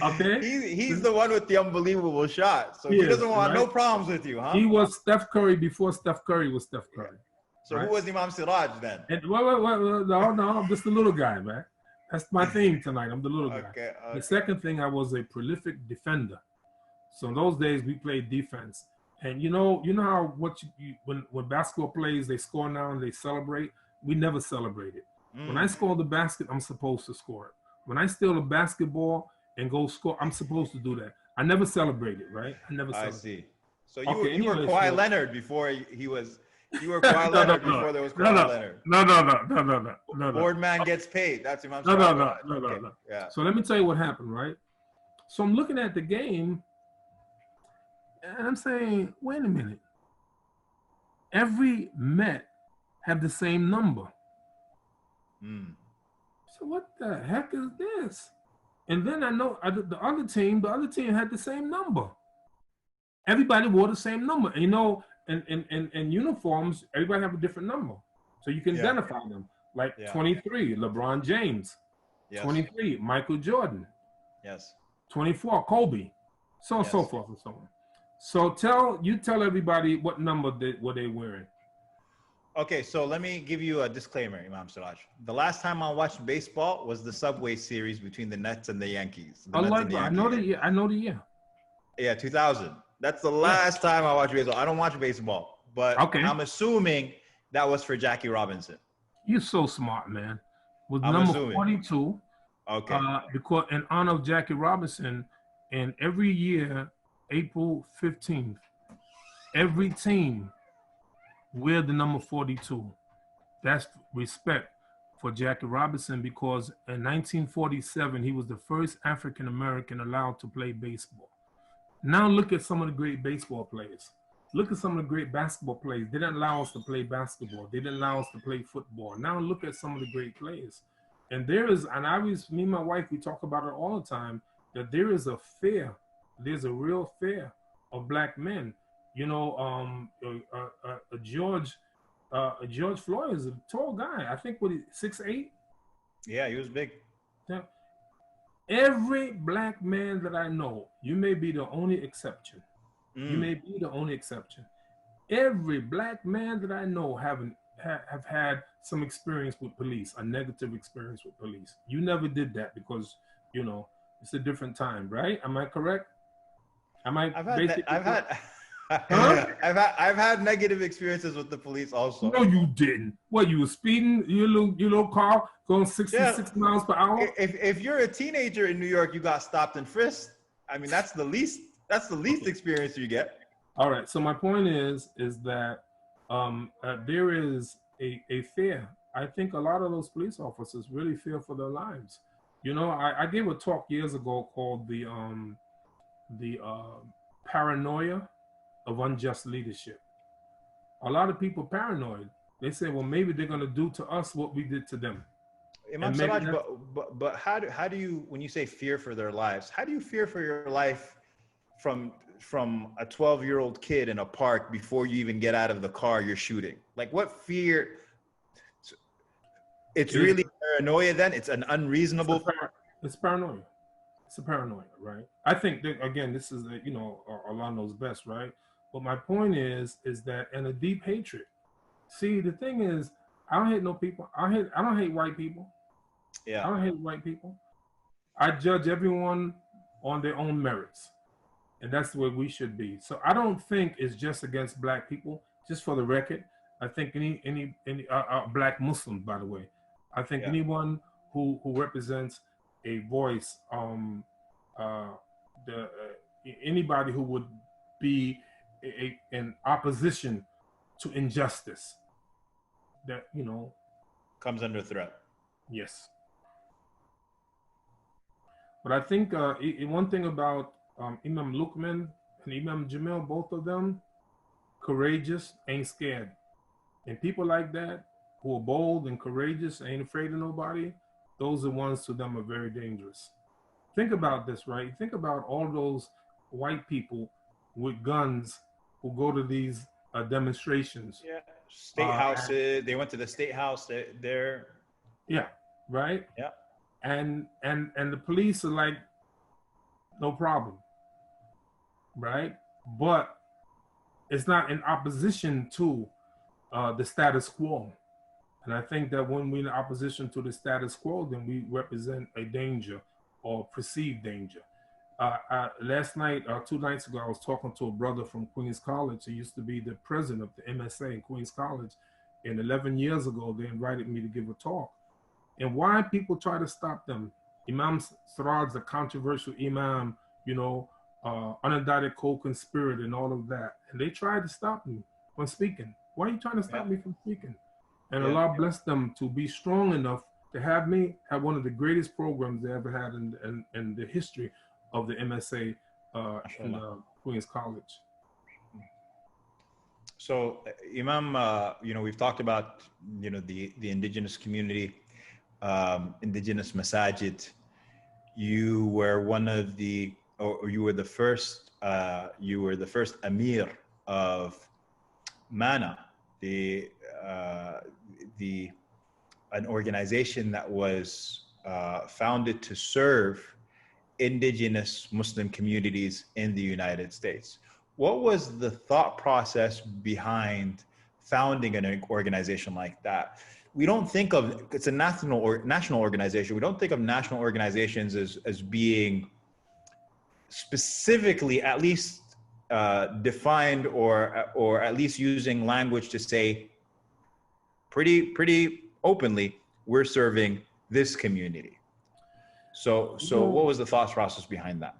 Okay? He's the one with the unbelievable shot. So he doesn't want no problems with you, huh? He was Steph Curry before Steph Curry was Steph Curry. So who was Imam Siraj then? No, I'm just a little guy, man. That's my theme tonight. I'm the little guy. Okay. The second thing, I was a prolific defender. So in those days, we played defense. And you know how when basketball plays, they score now and they celebrate. We never celebrated. When I score the basket, I'm supposed to score it. When I steal a basketball and go score, I'm supposed to do that. I never celebrated, right? I never celebrated. I see. So you were Kawhi Leonard before he was. You were Kawhi Leonard before there was Kawhi Leonard. No. Board man gets paid. That's Imam. No. Yeah. So let me tell you what happened, right? So I'm looking at the game, and I'm saying, wait a minute. Every Met have the same number. So what the heck is this? And then I know the other team had the same number. Everybody wore the same number. And, you know, in uniforms, everybody have a different number. So you can identify them. Like 23, LeBron James. Yes. 23, Michael Jordan. Yes. 24, Kobe. So forth and so on. So tell everybody what number were they wearing. Okay, so let me give you a disclaimer, Imam Siraj. The last time I watched baseball was the Subway Series between the Nets and the Yankees. I know the year. Yeah, 2000. That's the last time I watched baseball. I don't watch baseball, but I'm assuming that was for Jackie Robinson. You're so smart, man. With number 42. Okay. Because in honor of Jackie Robinson, and every year, April 15th, every team wear the number 42. That's respect for Jackie Robinson, because in 1947, he was the first African American allowed to play baseball. Now look at some of the great baseball players. Look at some of the great basketball players. They didn't allow us to play basketball. They didn't allow us to play football. Now look at some of the great players. And me and my wife, we talk about it all the time, that there is a fear. There's a real fear of black men. You know, George Floyd is a tall guy. I think 6'8". Yeah, he was big. Yeah. Every black man that I know, you may be the only exception. You may be the only exception. Every black man that I know have had some experience with police, a negative experience with police. You never did that because, you know, it's a different time, right? Am I correct? I've had negative experiences with the police also. No, you didn't. What, you were speeding? Your little car going 66 miles per hour? If you're a teenager in New York, you got stopped and frisked. I mean, that's the least experience you get. All right. So my point is that there is a fear. I think a lot of those police officers really fear for their lives. You know, I gave a talk years ago called the paranoia of unjust leadership. A lot of people paranoid. They say, well, maybe they're going to do to us what we did to them. Imam Siraj, but how do you, when you say fear for their lives, how do you fear for your life from a 12-year-old kid in a park before you even get out of the car you're shooting? Like, what fear? It's really paranoia then? It's an unreasonable... It's paranoia. It's a paranoia, right? I think that, again, this is Allah knows best, right? But my point is that, and a deep hatred. See, the thing is, I don't hate no people. I don't hate white people. Yeah. I don't hate white people. I judge everyone on their own merits, and that's the way we should be. So I don't think it's just against black people. Just for the record, I think any black Muslims, by the way, I think anyone who represents a voice, anybody who would be in opposition to injustice, that comes under threat. Yes. But I think one thing about Imam Luqman and Imam Jamil, both of them, courageous, ain't scared. And people like that, who are bold and courageous, ain't afraid of nobody, those are ones to them are very dangerous. Think about this, right? Think about all those white people with guns who go to these demonstrations. Yeah, state houses. They went to the state house. They're yeah, right. Yeah, and the police are like, no problem, right? But it's not in opposition to the status quo. And I think that when we're in opposition to the status quo, then we represent a danger or perceived danger. Last night, 2 nights ago, I was talking to a brother from Queens College. He used to be the president of the MSA in Queens College. And 11 years ago, they invited me to give a talk. And why people try to stop them? Imam Siraj, the controversial Imam, unindicted co-conspirator and all of that. And they tried to stop me from speaking. Why are you trying to stop me from speaking? And Allah blessed them to be strong enough to have me have one of the greatest programs they ever had in the history of the MSA in Queens College. So, Imam, we've talked about, the indigenous community, indigenous masajid. You were one of the, or you were the first Amir of MANA, an organization that was founded to serve indigenous Muslim communities in the United States. What was the thought process behind founding an organization like that? We don't think of, it's a national organization. We don't think of national organizations as being specifically at least defined or at least using language to say pretty openly, we're serving this community. So what was the thought process behind that?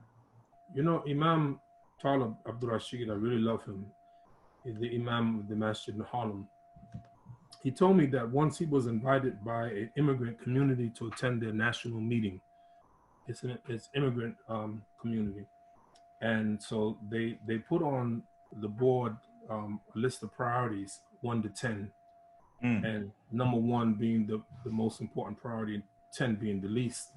Imam Abdul, I really love him. He's the Imam of the Masjid in Harlem. He told me that once he was invited by an immigrant community to attend their national meeting. It's immigrant community. And so they put on the board a list of priorities, 1 to 10. And number 1 being the most important priority, 10 being the least.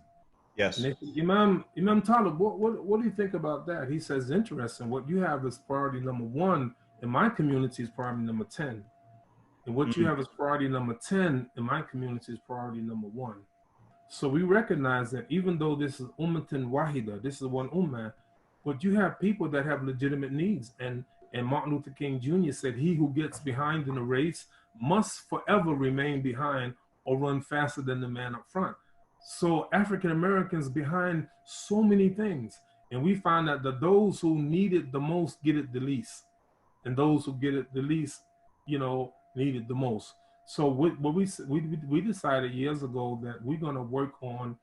Yes. And they said, Imam Talib, what do you think about that? He says, interesting. What you have is priority number 1 in my community is priority number 10. And what you have as priority number 10 in my community is priority number 1. So we recognize that even though this is Ummatan Wahida, this is one Ummah, but you have people that have legitimate needs. And Martin Luther King Jr. said, he who gets behind in a race must forever remain behind or run faster than the man up front. So African Americans behind so many things. And we find that those who need it the most get it the least. And those who get it the least, need it the most. So we decided years ago that we're going to work on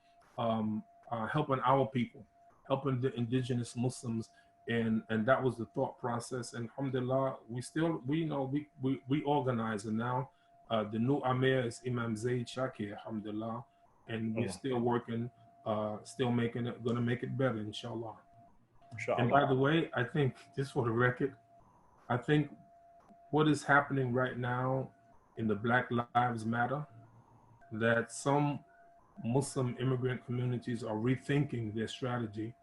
helping our people, helping the indigenous Muslims, and that was the thought process. And alhamdulillah, we organize it now. The new Amir is Imam 𝐁𝐥𝐚𝐜, alhamdulillah, and we're still working, gonna make it better, inshallah. And by the way, I think, just for the record, I think what is happening right now in the Black Lives Matter, that some Muslim immigrant communities are rethinking their strategy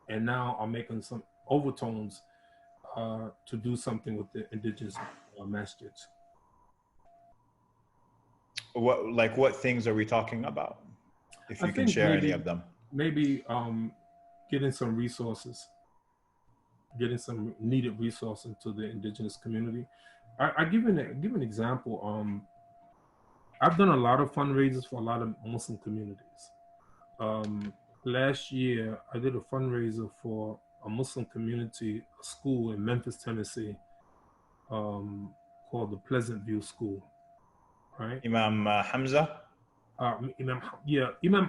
and now are making some overtones to do something with the indigenous masjids. What things are we talking about? If you can share any of them. Maybe getting some resources, getting some needed resources to the indigenous community. I give an example. I've done a lot of fundraisers for a lot of Muslim communities. Last year, I did a fundraiser for a Muslim community, a school in Memphis, Tennessee, called the Pleasant View School, right? Imam Hamza? Imam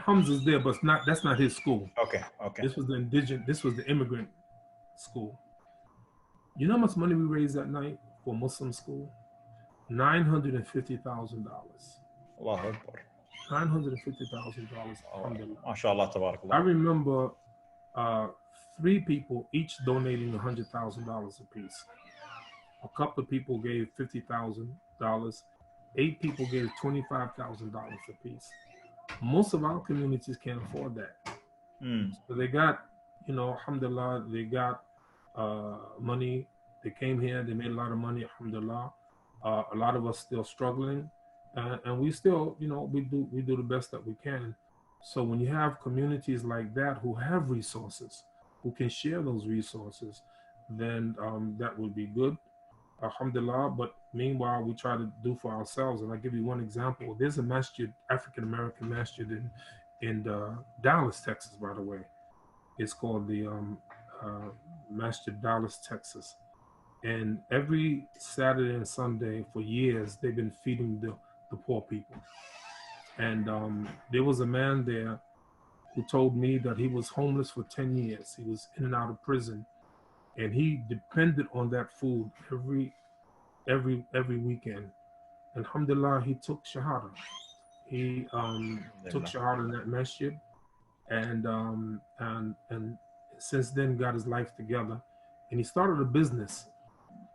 Hamza's there, but that's not his school. Okay. This was the immigrant school. You know how much money we raised that night for Muslim school? $950,000. Allahu Akbar. $950,000. MashaAllah, tabarakallah. I remember 3 people each donating $100,000 apiece. A couple of people gave $50,000. 8 people gave $25,000 apiece. Most of our communities can't afford that. So they got, alhamdulillah, they got money. They came here, they made a lot of money, alhamdulillah. A lot of us still struggling. And we still, we do the best that we can. So when you have communities like that who have resources, who can share those resources, then that would be good, alhamdulillah. But meanwhile, we try to do for ourselves. And I'll give you one example. There's a masjid, African-American masjid in Dallas, Texas, by the way. It's called the Masjid Dallas, Texas. And every Saturday and Sunday for years, they've been feeding the poor people. And there was a man there who told me that he was homeless for 10 years. He was in and out of prison, and he depended on that food every weekend. And alhamdulillah, he took shahada. He took shahada in that masjid, and since then got his life together. And he started a business.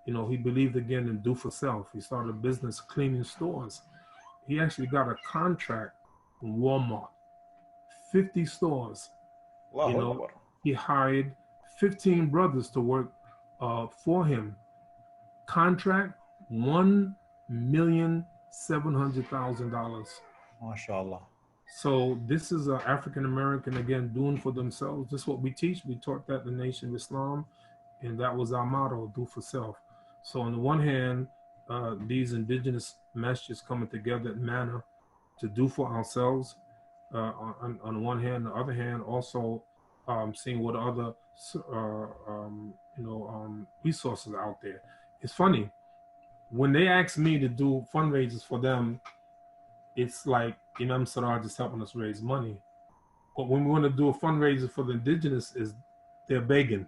He believed again in do for self. He started a business cleaning stores. He actually got a contract from Walmart, 50 stores. He hired 15 brothers to work for him. Contract $1,700,000. MashaAllah. So this is an African American, again, doing for themselves. This is what we teach. We taught that in the Nation of Islam, and that was our motto, do for self. So on the one hand, these indigenous masjids coming together in manner to do for ourselves on the one hand. On the other hand, also seeing what other resources are out there. It's funny, when they ask me to do fundraisers for them, it's like Imam Siraj is helping us raise money. But when we want to do a fundraiser for the indigenous, they're begging.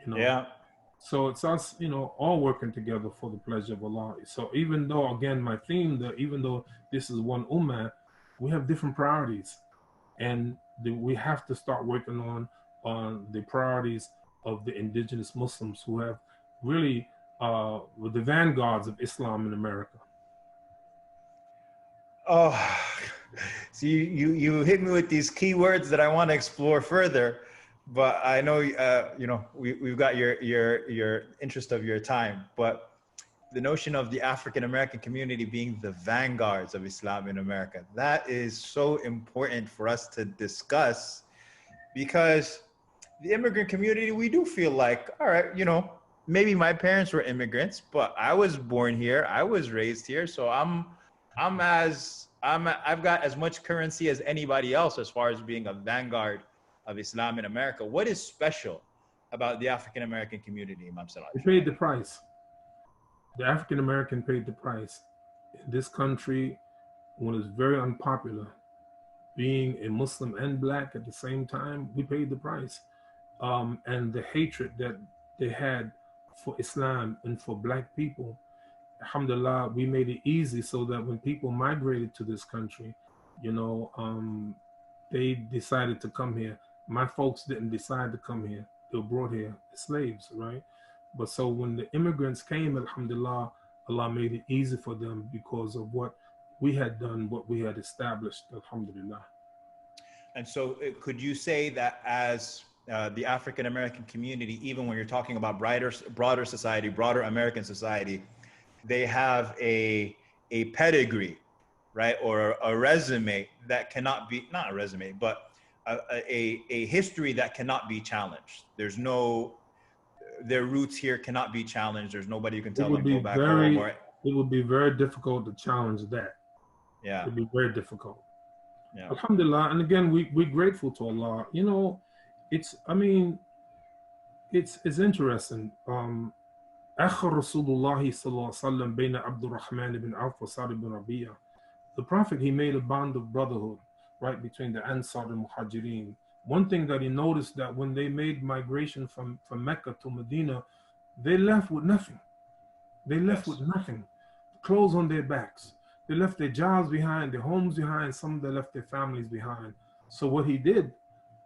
Yeah. So it's us, all working together for the pleasure of Allah. So even though, again, my theme, even though this is one ummah, we have different priorities, and we have to start working on the priorities of the indigenous Muslims who have really were the vanguards of Islam in America. Oh, so you hit me with these key words that I want to explore further. But I know, we've got your interest of your time, but the notion of the African-American community being the vanguards of Islam in America, that is so important for us to discuss, because the immigrant community, we do feel like, all right, maybe my parents were immigrants, but I was born here, I was raised here, so I've got as much currency as anybody else as far as being a vanguard of Islam in America. What is special about the African American community, Imam Siraj? They paid the price. The African American paid the price. In this country, when it's very unpopular, being a Muslim and black at the same time, we paid the price. And the hatred that they had for Islam and for black people, alhamdulillah, we made it easy so that when people migrated to this country, they decided to come here. My folks didn't decide to come here. They were brought here as slaves, right? But so when the immigrants came, alhamdulillah, Allah made it easy for them because of what we had done, what we had established, alhamdulillah. And so could you say that as the African-American community, even when you're talking about broader society, broader American society, they have a pedigree, right? Or a resume that cannot be, not a resume, but a history that cannot be challenged. There's no, their roots here cannot be challenged. There's nobody who can tell them go back home. Or, it would be very difficult to challenge that. yeah, it'd be very difficult. Yeah. Alhamdulillah, and again, we're grateful to Allah. You know, it's interesting. آخر رسول الله صلى الله عليه وسلم بين عبد الرحمن بن عوف وسعد بن ربيعة. The Prophet, he made a bond of brotherhood, right, between the Ansar and Muhajirin. One thing that he noticed, that when they made migration from Mecca to Medina, they left with nothing. They left with nothing. Clothes on their backs. They left their jobs behind, their homes behind. Some of them left their families behind. So what he did,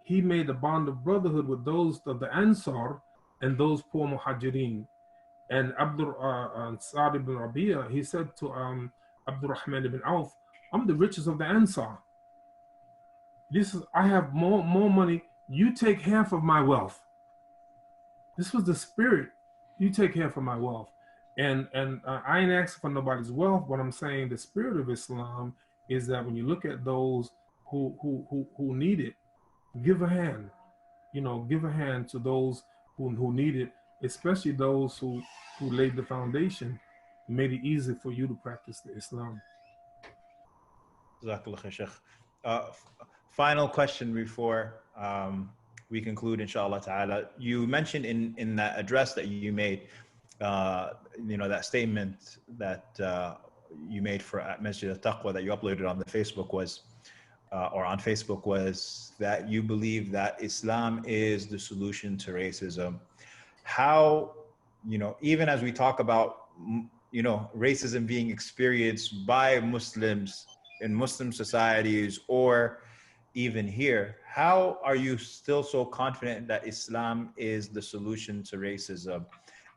he made a bond of brotherhood with those of the Ansar and those poor Muhajirin. And Abdul Sa'd ibn Rabi'a, he said to Abdul Rahman ibn Auf, I'm the richest of the Ansar. I have more money. You take half of my wealth. This was the spirit. You take half of my wealth. And I ain't asking for nobody's wealth, but I'm saying the spirit of Islam is that when you look at those who need it, give a hand. You know, give a hand to those who need it, especially those who laid the foundation, made it easy for you to practice the Islam. Final question before we conclude, inshallah ta'ala. You mentioned in that address that you made, you know, that statement that you made for Masjid al-Taqwa that you uploaded on the Facebook was, or on Facebook, was that you believe that Islam is the solution to racism. How, you know, even as we talk about, you know, racism being experienced by Muslims in Muslim societies or even here, how are you still so confident that Islam is the solution to racism?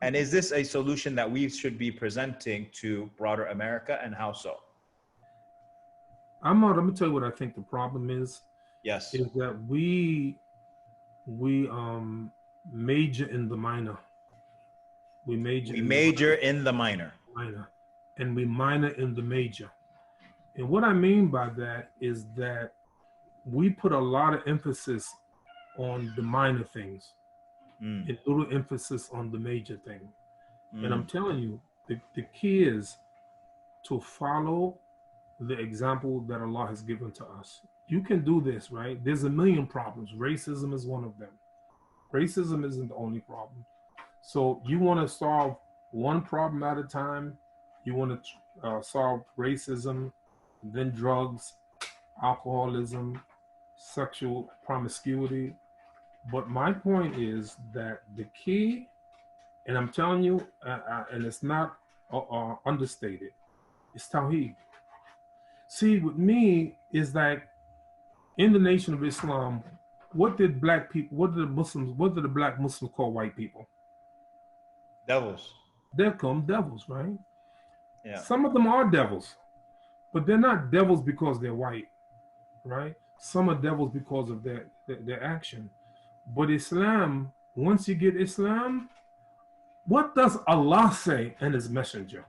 And is this a solution that we should be presenting to broader America, and how so? Ammar, let me tell you what I think the problem is. Yes. Is that we major in the minor. We major in the minor, and we minor in the major. And what I mean by that is that we put a lot of emphasis on the minor things and little emphasis on the major thing. And I'm telling you, the key is to follow the example that Allah has given to us. You can do this, right? There's a million problems. Racism is one of them. Racism isn't the only problem. So you want to solve one problem at a time. You want to solve racism, then drugs, alcoholism, sexual promiscuity. But my point is that the key, and I'm telling you, and it's not understated, it's Tawheed. See, with me, is that in the nation of Islam, what did black people, what did the black Muslims call white people? Devils. They're called devils, right? Yeah. Some of them are devils, but they're not devils because they're white, right? Some are devils because of their action. But Islam, once you get Islam, what does Allah say and His Messenger?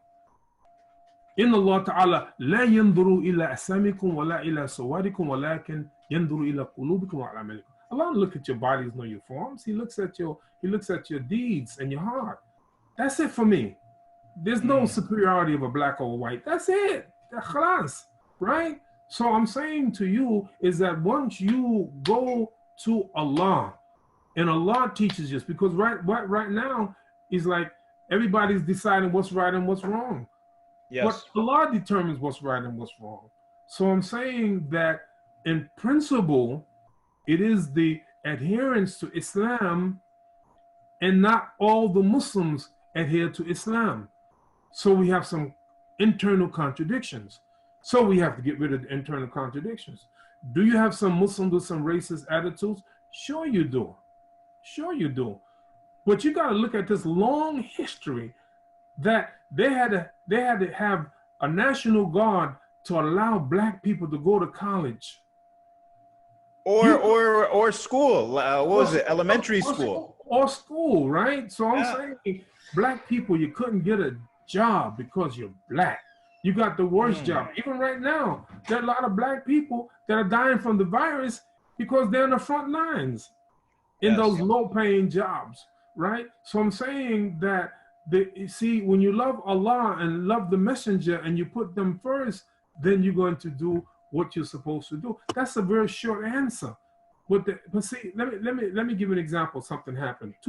إن الله تعالى لا ينظر إلى أجسامكم ولا إلى صوركم ولكن ينظر إلى قلوبكم وأعمالكم. Allah don't look at your bodies nor your forms. He looks at your deeds and your heart. That's it for me. There's no superiority of a black or a white. That's it. Khalas, right? So I'm saying to you is that once you go to Allah and Allah teaches you, because right now is like everybody's deciding what's right and what's wrong. Yes. But Allah determines what's right and what's wrong. So I'm saying that in principle, it is the adherence to Islam, and not all the Muslims adhere to Islam. So we have some internal contradictions. So we have to get rid of the internal contradictions. Do you have some Muslims with some racist attitudes? Sure you do. Sure you do. But you got to look at this long history that they had to have a national guard to allow black people to go to college. Or school. What was it? Elementary school. Or school, right? So I'm saying black people, you couldn't get a job because you're black. You got the worst job. Even right now, there are a lot of black people that are dying from the virus, because they're in the front lines in those low-paying jobs, right? So I'm saying that see, when you love Allah and love the Messenger and you put them first, then you're going to do what you're supposed to do. That's a very short answer. But see, let me give you an example. Something happened. A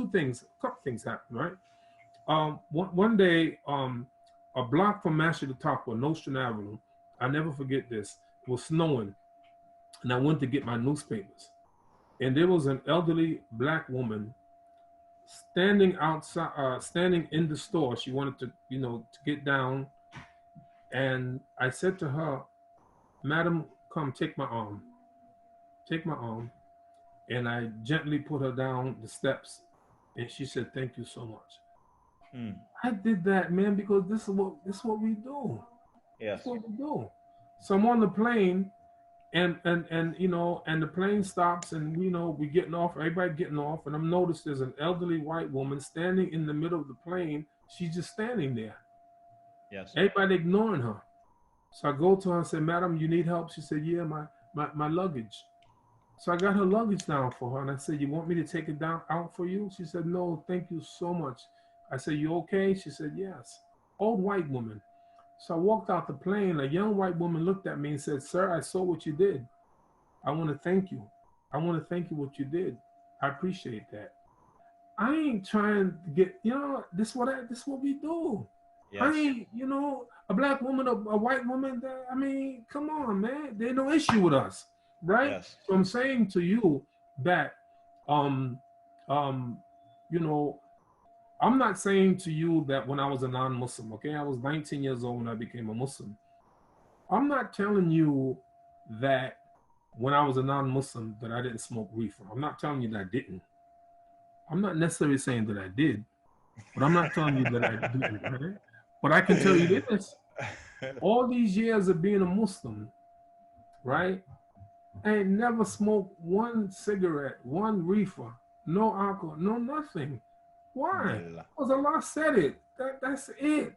couple things happened, right? One day, a block from Masjid al-Taqwa, Nostrand Avenue, I never forget this. It was snowing, and I went to get my newspapers, and there was an elderly black woman standing outside, standing in the store. She wanted to, to get down, and I said to her, "Madam, come, take my arm. Take my arm." And I gently put her down the steps, and she said, "Thank you so much." I did that, man, because this is what we do. Yes. That's what we do. So I'm on the plane, and the plane stops, and we getting off, everybody getting off, and I'm noticed there's an elderly white woman standing in the middle of the plane. She's just standing there. Yes. Everybody ignoring her. So I go to her and say, "Madam, you need help?" She said, "Yeah, my luggage." So I got her luggage down for her, and I said, "You want me to take it out for you?" She said, "No, thank you so much." I said, "You okay?" She said, "Yes." Old white woman. So I walked out the plane. A young white woman looked at me and said, "Sir, I saw what you did. I want to thank you. I want to thank you what you did. I appreciate that." I ain't trying to get, this is what we do. Yes. I ain't, a black woman, a white woman, I mean, come on, man. There's no issue with us, right? Yes. So I'm saying to you that, I'm not saying to you that when I was a non-Muslim, okay? I was 19 years old when I became a Muslim. I'm not telling you that when I was a non-Muslim that I didn't smoke reefer. I'm not telling you that I didn't. I'm not necessarily saying that I did, but I'm not telling you that I didn't, right? But I can tell you this. All these years of being a Muslim, right? I ain't never smoked one cigarette, one reefer, no alcohol, no nothing. Why? Because Allah said it. That's it.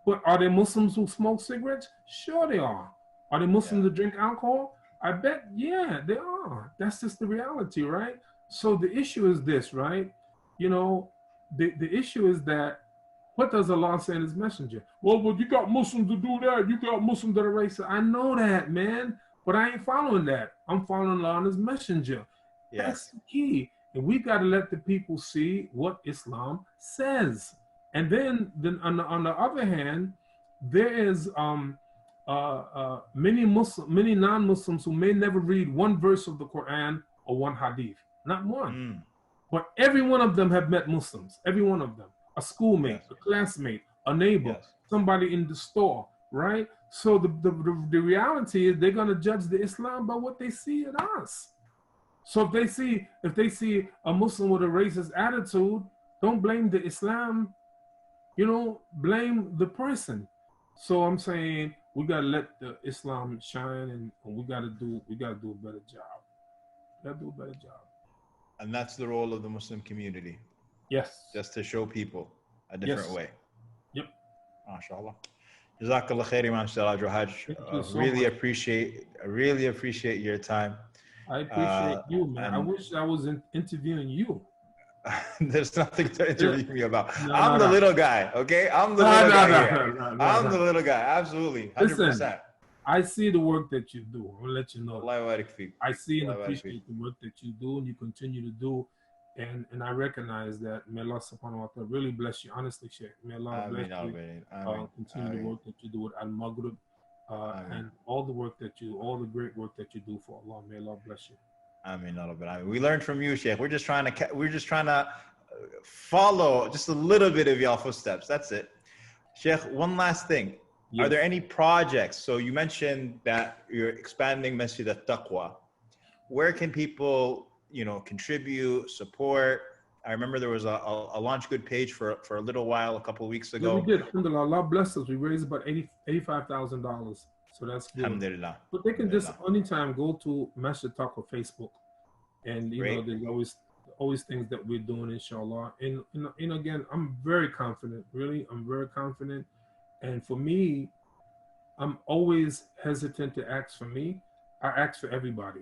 But are there Muslims who smoke cigarettes? Sure they are. Are there Muslims who drink alcohol? I bet, yeah, they are. That's just the reality, right? So the issue is this, right? The issue is that, what does Allah say in His Messenger? Well, you got Muslims to do that. You got Muslims that are racist. I know that, man. But I ain't following that. I'm following Allah and His Messenger. Yes. That's the key. And we got to let the people see what Islam says. And then on the other hand, there is many non-Muslims who may never read one verse of the Quran or one hadith. Not one. But every one of them have met Muslims. Every one of them. A schoolmate, a classmate, a neighbor, somebody in the store, right? So the reality is they're going to judge the Islam by what they see in us. So if they see a Muslim with a racist attitude, don't blame the Islam, blame the person. So I'm saying we gotta let the Islam shine, and we gotta do a better job. We gotta do a better job. And that's the role of the Muslim community. Yes. Just to show people a different way. Yep. MashaAllah. Jazakallah khair, Imam Siraj Hajj. Really appreciate your time. I appreciate you, man. I wish I was interviewing you. There's nothing to interview me about. I'm the little guy, okay? I'm the little guy. I'm the little guy, absolutely, 100%. Listen, I see the work that you do. I'll let you know. I see and appreciate the work that you do and you continue to do. And I recognize that. May Allah subhanahu wa ta'ala really bless you. Honestly, Sheikh. May Allah bless you. Continue the work that you do with AlMaghrib. And all the great work that you do for Allah. May Allah bless you. Amin. We learned from you, Sheikh. We're just trying to follow just a little bit of y'all footsteps. That's it. Sheikh, one last thing. Yes. Are there any projects? So you mentioned that you're expanding Masjid al-Taqwa. Where can people, contribute, support? I remember there was a Launch Good page for a little while, a couple of weeks ago. Yeah, we did. Alhamdulillah. Allah bless us. We raised about $85,000. So that's good. Alhamdulillah. But they can just anytime go to Masjid Taqwa Facebook, and there's always things that we're doing, inshallah. And again, I'm very confident. Really, I'm very confident. And for me, I'm always hesitant to ask for me. I ask for everybody.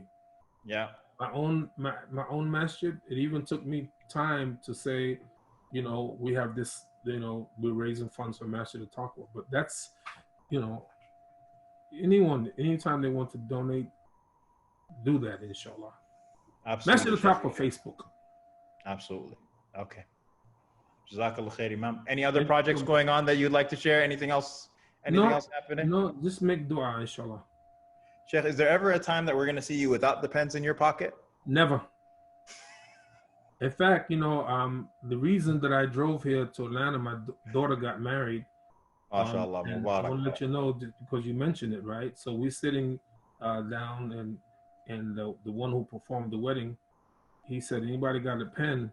Yeah. my own masjid. It even took me time to say, you know, we have this, you know, we're raising funds for masjid to talk about. But that's, you know, anytime they want to donate, do that, inshallah. Absolutely. Masjid al-Taqwa Facebook. Absolutely. Okay. Jazakallah khair, Imam. Any other projects going on that you'd like to share? Anything else? Anything else happening? No, just make dua, inshallah. Sheikh, is there ever a time that we're going to see you without the pens in your pocket? Never. In fact, you know, the reason that I drove here to Atlanta, my daughter got married. MashaAllah, I Mubarak. want to let you know, because you mentioned it, right? So we're sitting down, and the one who performed the wedding, he said, anybody got a pen?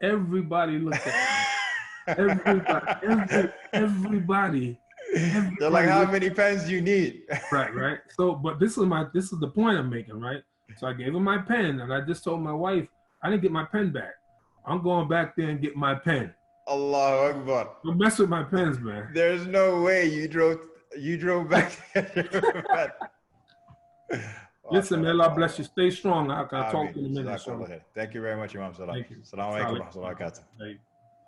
Everybody looked at me. Everybody. They're like, how many pens do you need? Right. So, but this is the point I'm making, right? So I gave him my pen, and I just told my wife, I didn't get my pen back. I'm going back there and get my pen. Allahu Akbar. Don't mess with my pens, man. There's no way you drove back. Listen, may Allah bless you. Stay strong. I'll talk to you in a minute. Thank you very much, Imam Siraj. Thank you. Assalamu alaikum wa rahmatullahi wa barakatuh.